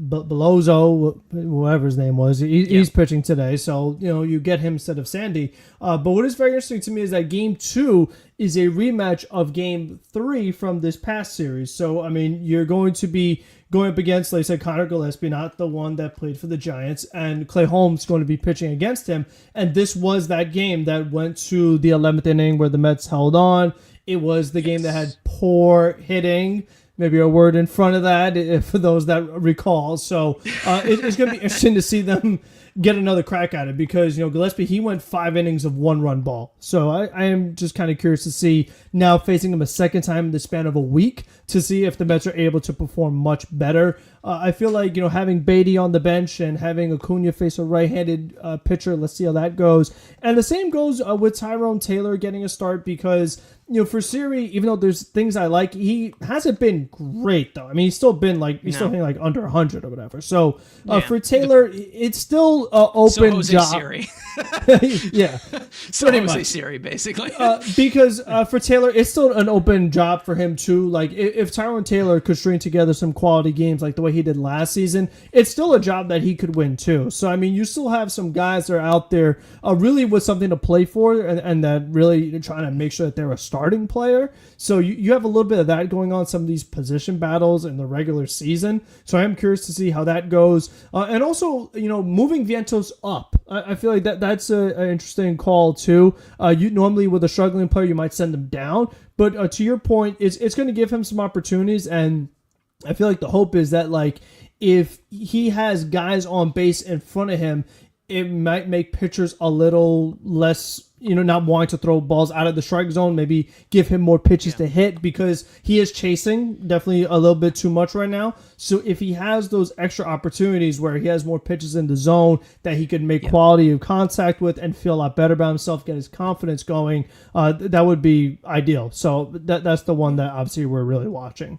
Belozo, whatever his name was, he's pitching today. So, you get him instead of Sandy. But what is very interesting to me is that Game 2 is a rematch of Game 3 from this past series. So, I mean, you're going to be going up against, like I said, Connor Gillespie, not the one that played for the Giants, and Clay Holmes going to be pitching against him. And this was that game that went to the 11th inning where the Mets held on. It was the game that had poor hitting. Maybe a word in front of that for those that recall. So it's going to be interesting to see them get another crack at it, because Gillespie, he went 5 innings of 1-run ball. So I am just kind of curious to see, now facing him a second time in the span of a week, to see if the Mets are able to perform much better. I feel like having Beatty on the bench and having Acuna face a right-handed pitcher, let's see how that goes. And the same goes with Tyrone Taylor getting a start, because for Siri, even though there's things I like, he hasn't been great though. I mean, he's still hitting like under 100 or whatever. So for Taylor, it's still open job. Siri. Yeah, so Jose Siri, basically. Because for Taylor, it's still an open job for him too. Like if Tyrone Taylor could string together some quality games like the way he did last season, it's still a job that he could win too. So I mean, you still have some guys that are out there really with something to play for, and that really trying to make sure that they're a starting player. So you have a little bit of that going on, some of these position battles in the regular season. So I am curious to see how that goes. And also, moving Vientos up I feel like that's an interesting call too. You normally with a struggling player, you might send them down, but to your point, it's going to give him some opportunities, and I feel like the hope is that like if he has guys on base in front of him, it might make pitchers a little less, not wanting to throw balls out of the strike zone, maybe give him more pitches to hit because he is chasing definitely a little bit too much right now. So if he has those extra opportunities where he has more pitches in the zone that he could make quality of contact with and feel a lot better about himself, get his confidence going, that would be ideal. So that's the one that obviously we're really watching.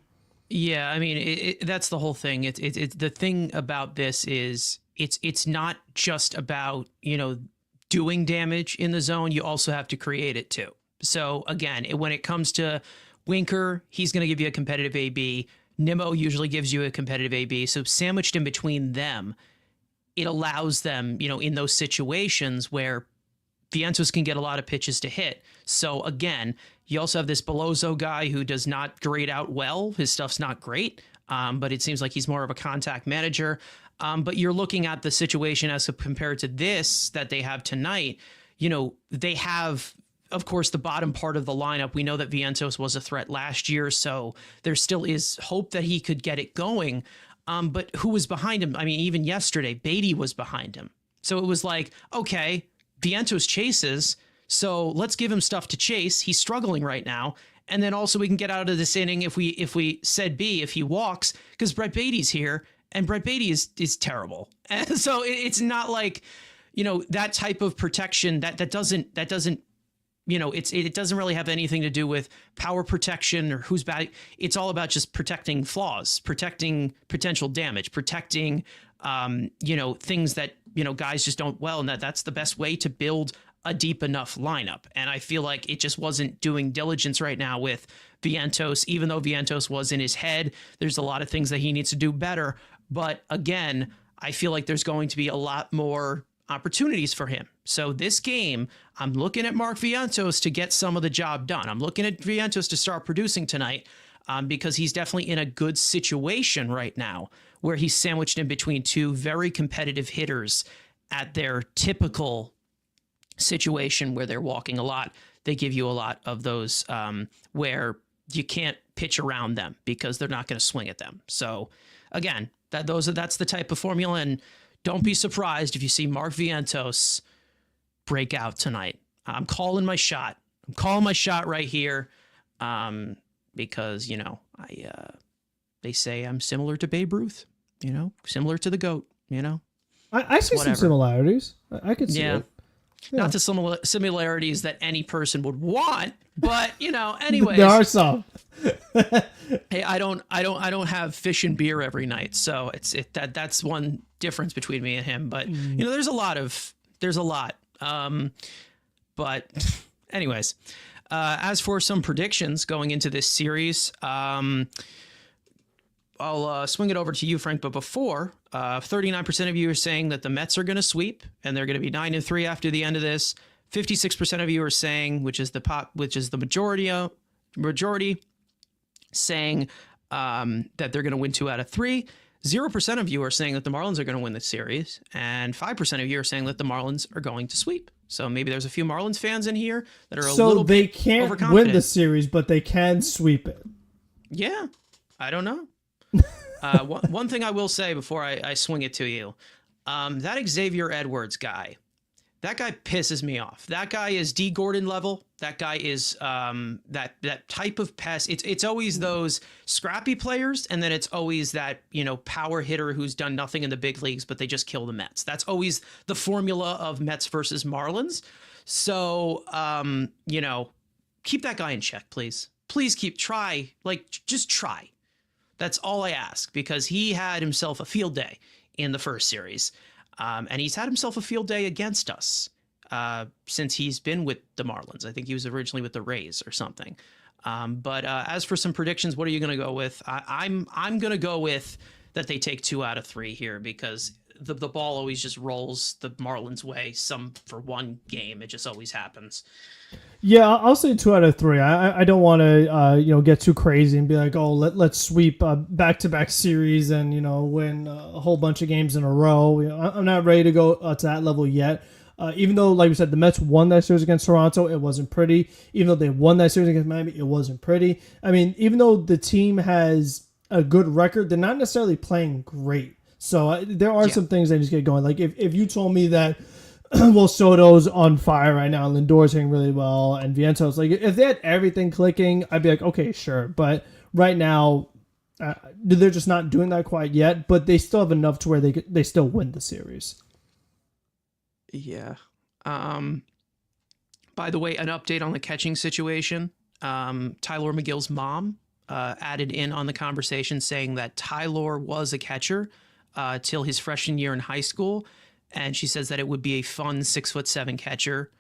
Yeah, I mean, that's the whole thing. It's the thing about this is it's not just about, doing damage in the zone. You also have to create it too. So again, when it comes to Winker, he's going to give you a competitive AB. Nimmo usually gives you a competitive AB. So sandwiched in between them, it allows them, in those situations where Vientos can get a lot of pitches to hit. So again, you also have this Beloso guy who does not grade out well. His stuff's not great, but it seems like he's more of a contact manager. But you're looking at the situation as compared to this that they have tonight. They have, of course, the bottom part of the lineup. We know that Vientos was a threat last year, so there still is hope that he could get it going. But who was behind him? I mean, even yesterday, Beatty was behind him. So it was like, okay, Vientos chases, so let's give him stuff to chase. He's struggling right now. And then also we can get out of this inning if we said B, if he walks, because Brett Beatty's here, and Brett Beatty is terrible. And so it's not like, that type of protection that doesn't, it doesn't really have anything to do with power protection or who's bad. It's all about just protecting flaws, protecting potential damage, protecting, things that, guys just don't well. And that's the best way to build a deep enough lineup. And I feel like it just wasn't doing diligence right now with Vientos, even though Vientos was in his head. There's a lot of things that he needs to do better. But again, I feel like there's going to be a lot more opportunities for him. So this game, I'm looking at Mark Vientos to get some of the job done. I'm looking at Vientos to start producing tonight because he's definitely in a good situation right now where he's sandwiched in between two very competitive hitters at their typical situation where they're walking a lot. They give you a lot of those where you can't pitch around them because they're not going to swing at them. So again, that's the type of formula, and don't be surprised if you see Mark Vientos break out tonight. I'm calling my shot. I'm calling my shot right here because, they say I'm similar to Babe Ruth, similar to the GOAT, I see some similarities. I could see it. Yeah. Not the similarities that any person would want, but anyways. There are some. Hey, I don't have fish and beer every night, so that's one difference between me and him. But there's a lot. But anyways, as for some predictions going into this series, I'll swing it over to you, Frank. But before, 39% of you are saying that the Mets are going to sweep and they're going to be 9-3 after the end of this. 56% of you are saying, which is the majority, saying that they're going to win 2 out of 3. 0% of you are saying that the Marlins are going to win the series, and 5% of you are saying that the Marlins are going to sweep. So maybe there's a few Marlins fans in here that are a little bit overconfident. So they can't win the series, but they can sweep it. Yeah, I don't know. One thing I will say before I swing it to you, that Xavier Edwards guy, that guy pisses me off. That guy is D. Gordon level. That guy is that type of pest. It's always those scrappy players, and then it's always that power hitter who's done nothing in the big leagues, but they just kill the Mets. That's always the formula of Mets versus Marlins. So keep that guy in check, please. Please just try. That's all I ask, because he had himself a field day in the first series. And he's had himself a field day against us since he's been with the Marlins. I think he was originally with the Rays or something. But as for some predictions, what are you going to go with? I'm going to go with that they take 2 out of 3 here, because the ball always just rolls the Marlins way. Some for one game, it just always happens. Yeah, I'll say 2 out of 3. I don't want to get too crazy and be like, oh, let's sweep back-to-back series and win a whole bunch of games in a row. I'm not ready to go to that level yet. Even though, like we said, the Mets won that series against Toronto, it wasn't pretty. Even though they won that series against Miami, it wasn't pretty. I mean, even though the team has a good record, they're not necessarily playing great. So there are some things that just get going. Like if you told me that well, Soto's on fire right now, Lindor's hitting really well, and Vientos, like if they had everything clicking, I'd be like, okay, sure. But right now, they're just not doing that quite yet. But they still have enough to where they still win the series. Yeah. By the way, an update on the catching situation. Tyler McGill's mom added in on the conversation saying that Tyler was a catcher till his freshman year in high school. And she says that it would be a fun 6'7" catcher.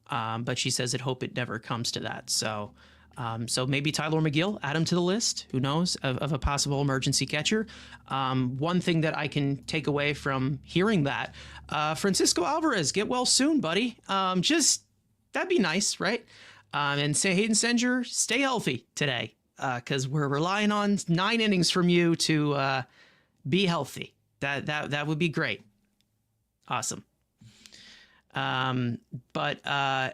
But she says it hope it never comes to that. So maybe Tyler McGill, add him to the list, who knows, of a possible emergency catcher. One thing that I can take away from hearing that, Francisco Alvarez, get well soon, buddy. That'd be nice, right? And say Hayden Senger, stay healthy today, because we're relying on 9 innings from you to be healthy. That would be great. Awesome. But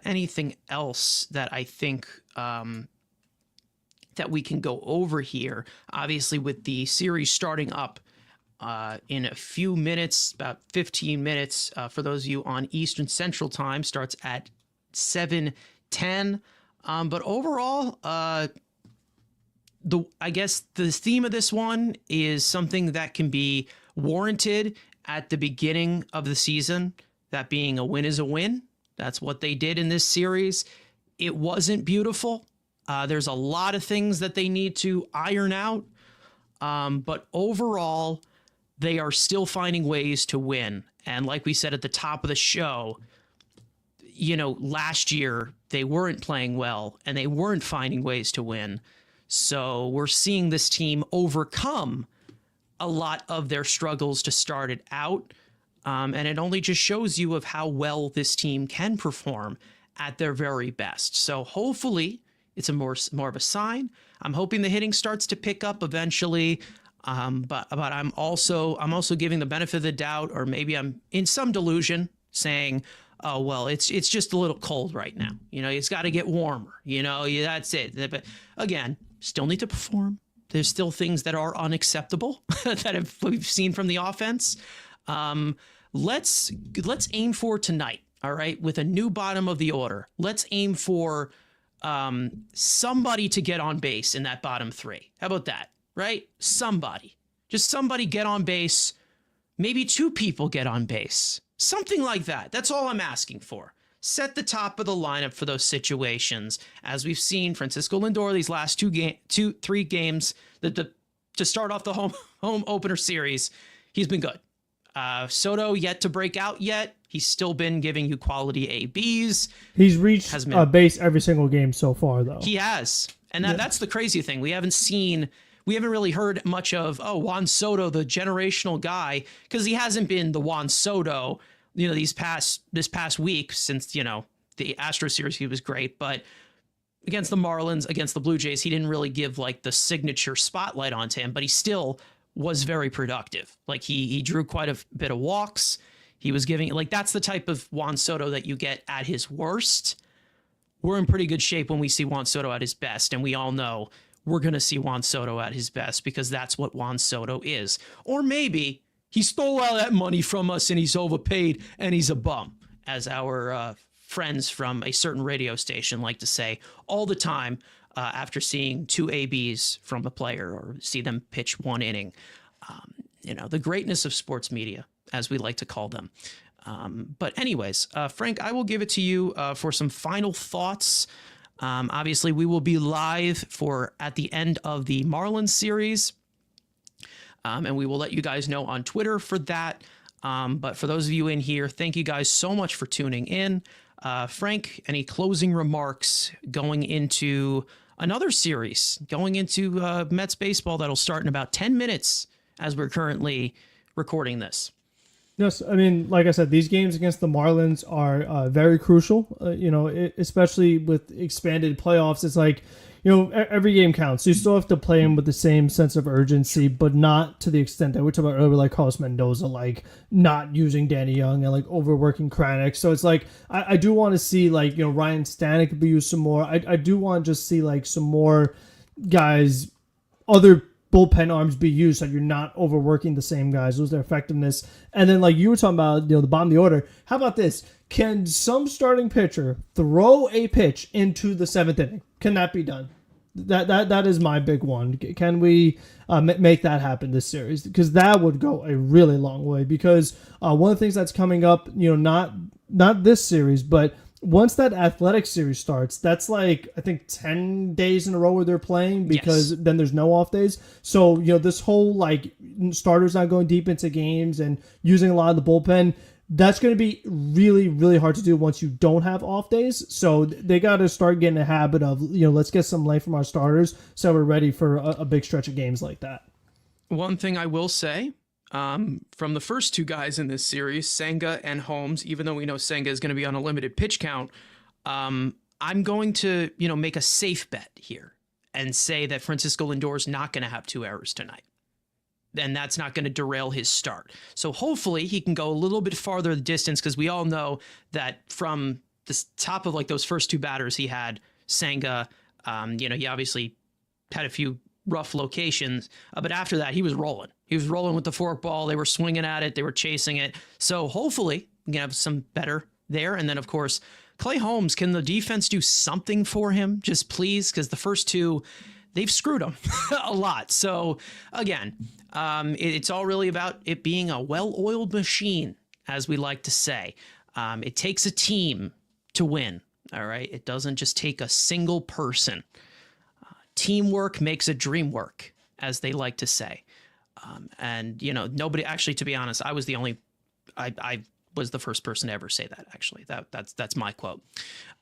anything else that I think that we can go over here, obviously with the series starting up in a few minutes, about 15 minutes, for those of you on Eastern Central Time, starts at 7:10. But overall, I guess the theme of this one is something that can be warranted at the beginning of the season. That being a win is a win. That's what they did in this series. It wasn't beautiful. There's a lot of things that they need to iron out. But overall, they are still finding ways to win. And like we said at the top of the show, last year they weren't playing well and they weren't finding ways to win. So we're seeing this team overcome a lot of their struggles to start it out. And it only just shows you of how well this team can perform at their very best. So hopefully it's a more of a sign. I'm hoping the hitting starts to pick up eventually. But I'm also giving the benefit of the doubt, or maybe I'm in some delusion saying, oh, well, it's just a little cold right now. It's got to get warmer. That's it. But again, still need to perform. There's still things that are unacceptable that we've seen from the offense. Let's aim for tonight. All right. With a new bottom of the order, let's aim for somebody to get on base in that bottom 3. How about that? Right? Just somebody get on base. Maybe 2 people get on base. Something like that. That's all I'm asking for. Set the top of the lineup for those situations. As we've seen, Francisco Lindor, these last 3 games, to start off the home opener series, he's been good. Soto yet to break out yet. He's still been giving you quality ABs. He's reached base every single game so far, though. He has. And that's the crazy thing. We haven't really heard much of, Juan Soto, the generational guy, because he hasn't been the Juan Soto, this past week since, the Astros series. He was great, but against the Marlins, against the Blue Jays, he didn't really give like the signature spotlight onto him, but he still was very productive. Like he drew quite a bit of walks. He was giving, like, that's the type of Juan Soto that you get at his worst. We're in pretty good shape when we see Juan Soto at his best, and we all know we're going to see Juan Soto at his best because that's what Juan Soto is. Or maybe he stole all that money from us and he's overpaid and he's a bum, as our friends from a certain radio station like to say all the time after seeing 2 ABs from a player or see them pitch 1 inning. The greatness of sports media, as we like to call them. But anyways, Frank, I will give it to you for some final thoughts. Obviously, we will be live at the end of the Marlins series. And we will let you guys know on Twitter for that. But for those of you in here, thank you guys so much for tuning in. Frank, any closing remarks going into another series, going into Mets baseball that'll start in about 10 minutes as we're currently recording this? Yes, I mean, like I said, these games against the Marlins are very crucial. Especially with expanded playoffs, it's like, every game counts. You still have to play them with the same sense of urgency, but not to the extent that we talked about earlier, like Carlos Mendoza, like not using Danny Young and like overworking Kranich. So it's like I do want to see like Ryan Stanek be used some more. I do want to just see like some more guys, other bullpen arms be used so you're not overworking the same guys, lose their effectiveness. And then like you were talking about, the bottom of the order. How about this? Can some starting pitcher throw a pitch into the seventh inning? Can that be done? That is my big one. Can we make that happen this series? Because that would go a really long way. Because one of the things that's coming up, not this series, but once that athletic series starts, that's like, I think 10 days in a row where they're playing, because then there's no off days. So, this whole like starters not going deep into games and using a lot of the bullpen, that's going to be really, really hard to do once you don't have off days. So they got to start getting a habit of, let's get some life from our starters so we're ready for a big stretch of games like that. One thing I will say, from the first two guys in this series, Senga and Holmes, even though we know Senga is going to be on a limited pitch count, I'm going to, make a safe bet here and say that Francisco Lindor is not going to have 2 errors tonight. Then that's not going to derail his start. So hopefully he can go a little bit farther the distance, because we all know that from the top of like those first 2 batters he had, Senga, he obviously had a few rough locations, but after that he was rolling. He was rolling with the forkball. They were swinging at it. They were chasing it. So hopefully we can have some better there. And then of course, Clay Holmes, can the defense do something for him? Just please, because the first 2, they've screwed him a lot. So again, it's all really about it being a well-oiled machine, as we like to say. It takes a team to win. All right. It doesn't just take a single person. Teamwork makes a dream work, as they like to say. And nobody, actually, to be honest, I was the first person to ever say that. Actually, that's my quote.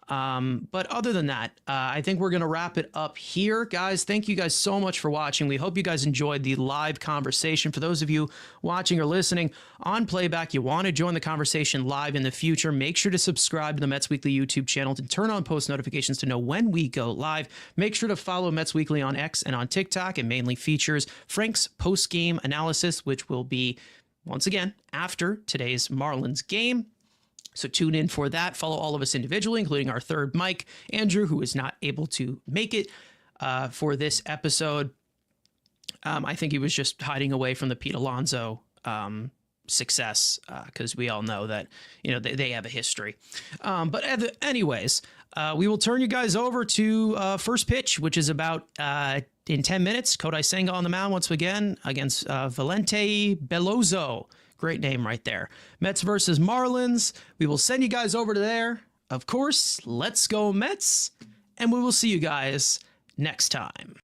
But other than that, I think we're going to wrap it up here, guys. Thank you guys so much for watching. We hope you guys enjoyed the live conversation. For those of you watching or listening on playback, you want to join the conversation live in the future, make sure to subscribe to the Mets Weekly YouTube channel to turn on post notifications to know when we go live. Make sure to follow Mets Weekly on X and on TikTok. It mainly features Frank's post-game analysis, which will be, once again, after today's Marlins game. So tune in for that. Follow all of us individually, including our third Mike, Andrew, who is not able to make it for this episode. I think he was just hiding away from the Pete Alonso success, because we all know that, they have a history. But anyways, we will turn you guys over to first pitch, which is about in 10 minutes. Kodai Senga on the mound once again against Valente Beloso. Great name right there. Mets versus Marlins. We will send you guys over to there. Of course, let's go Mets. And we will see you guys next time.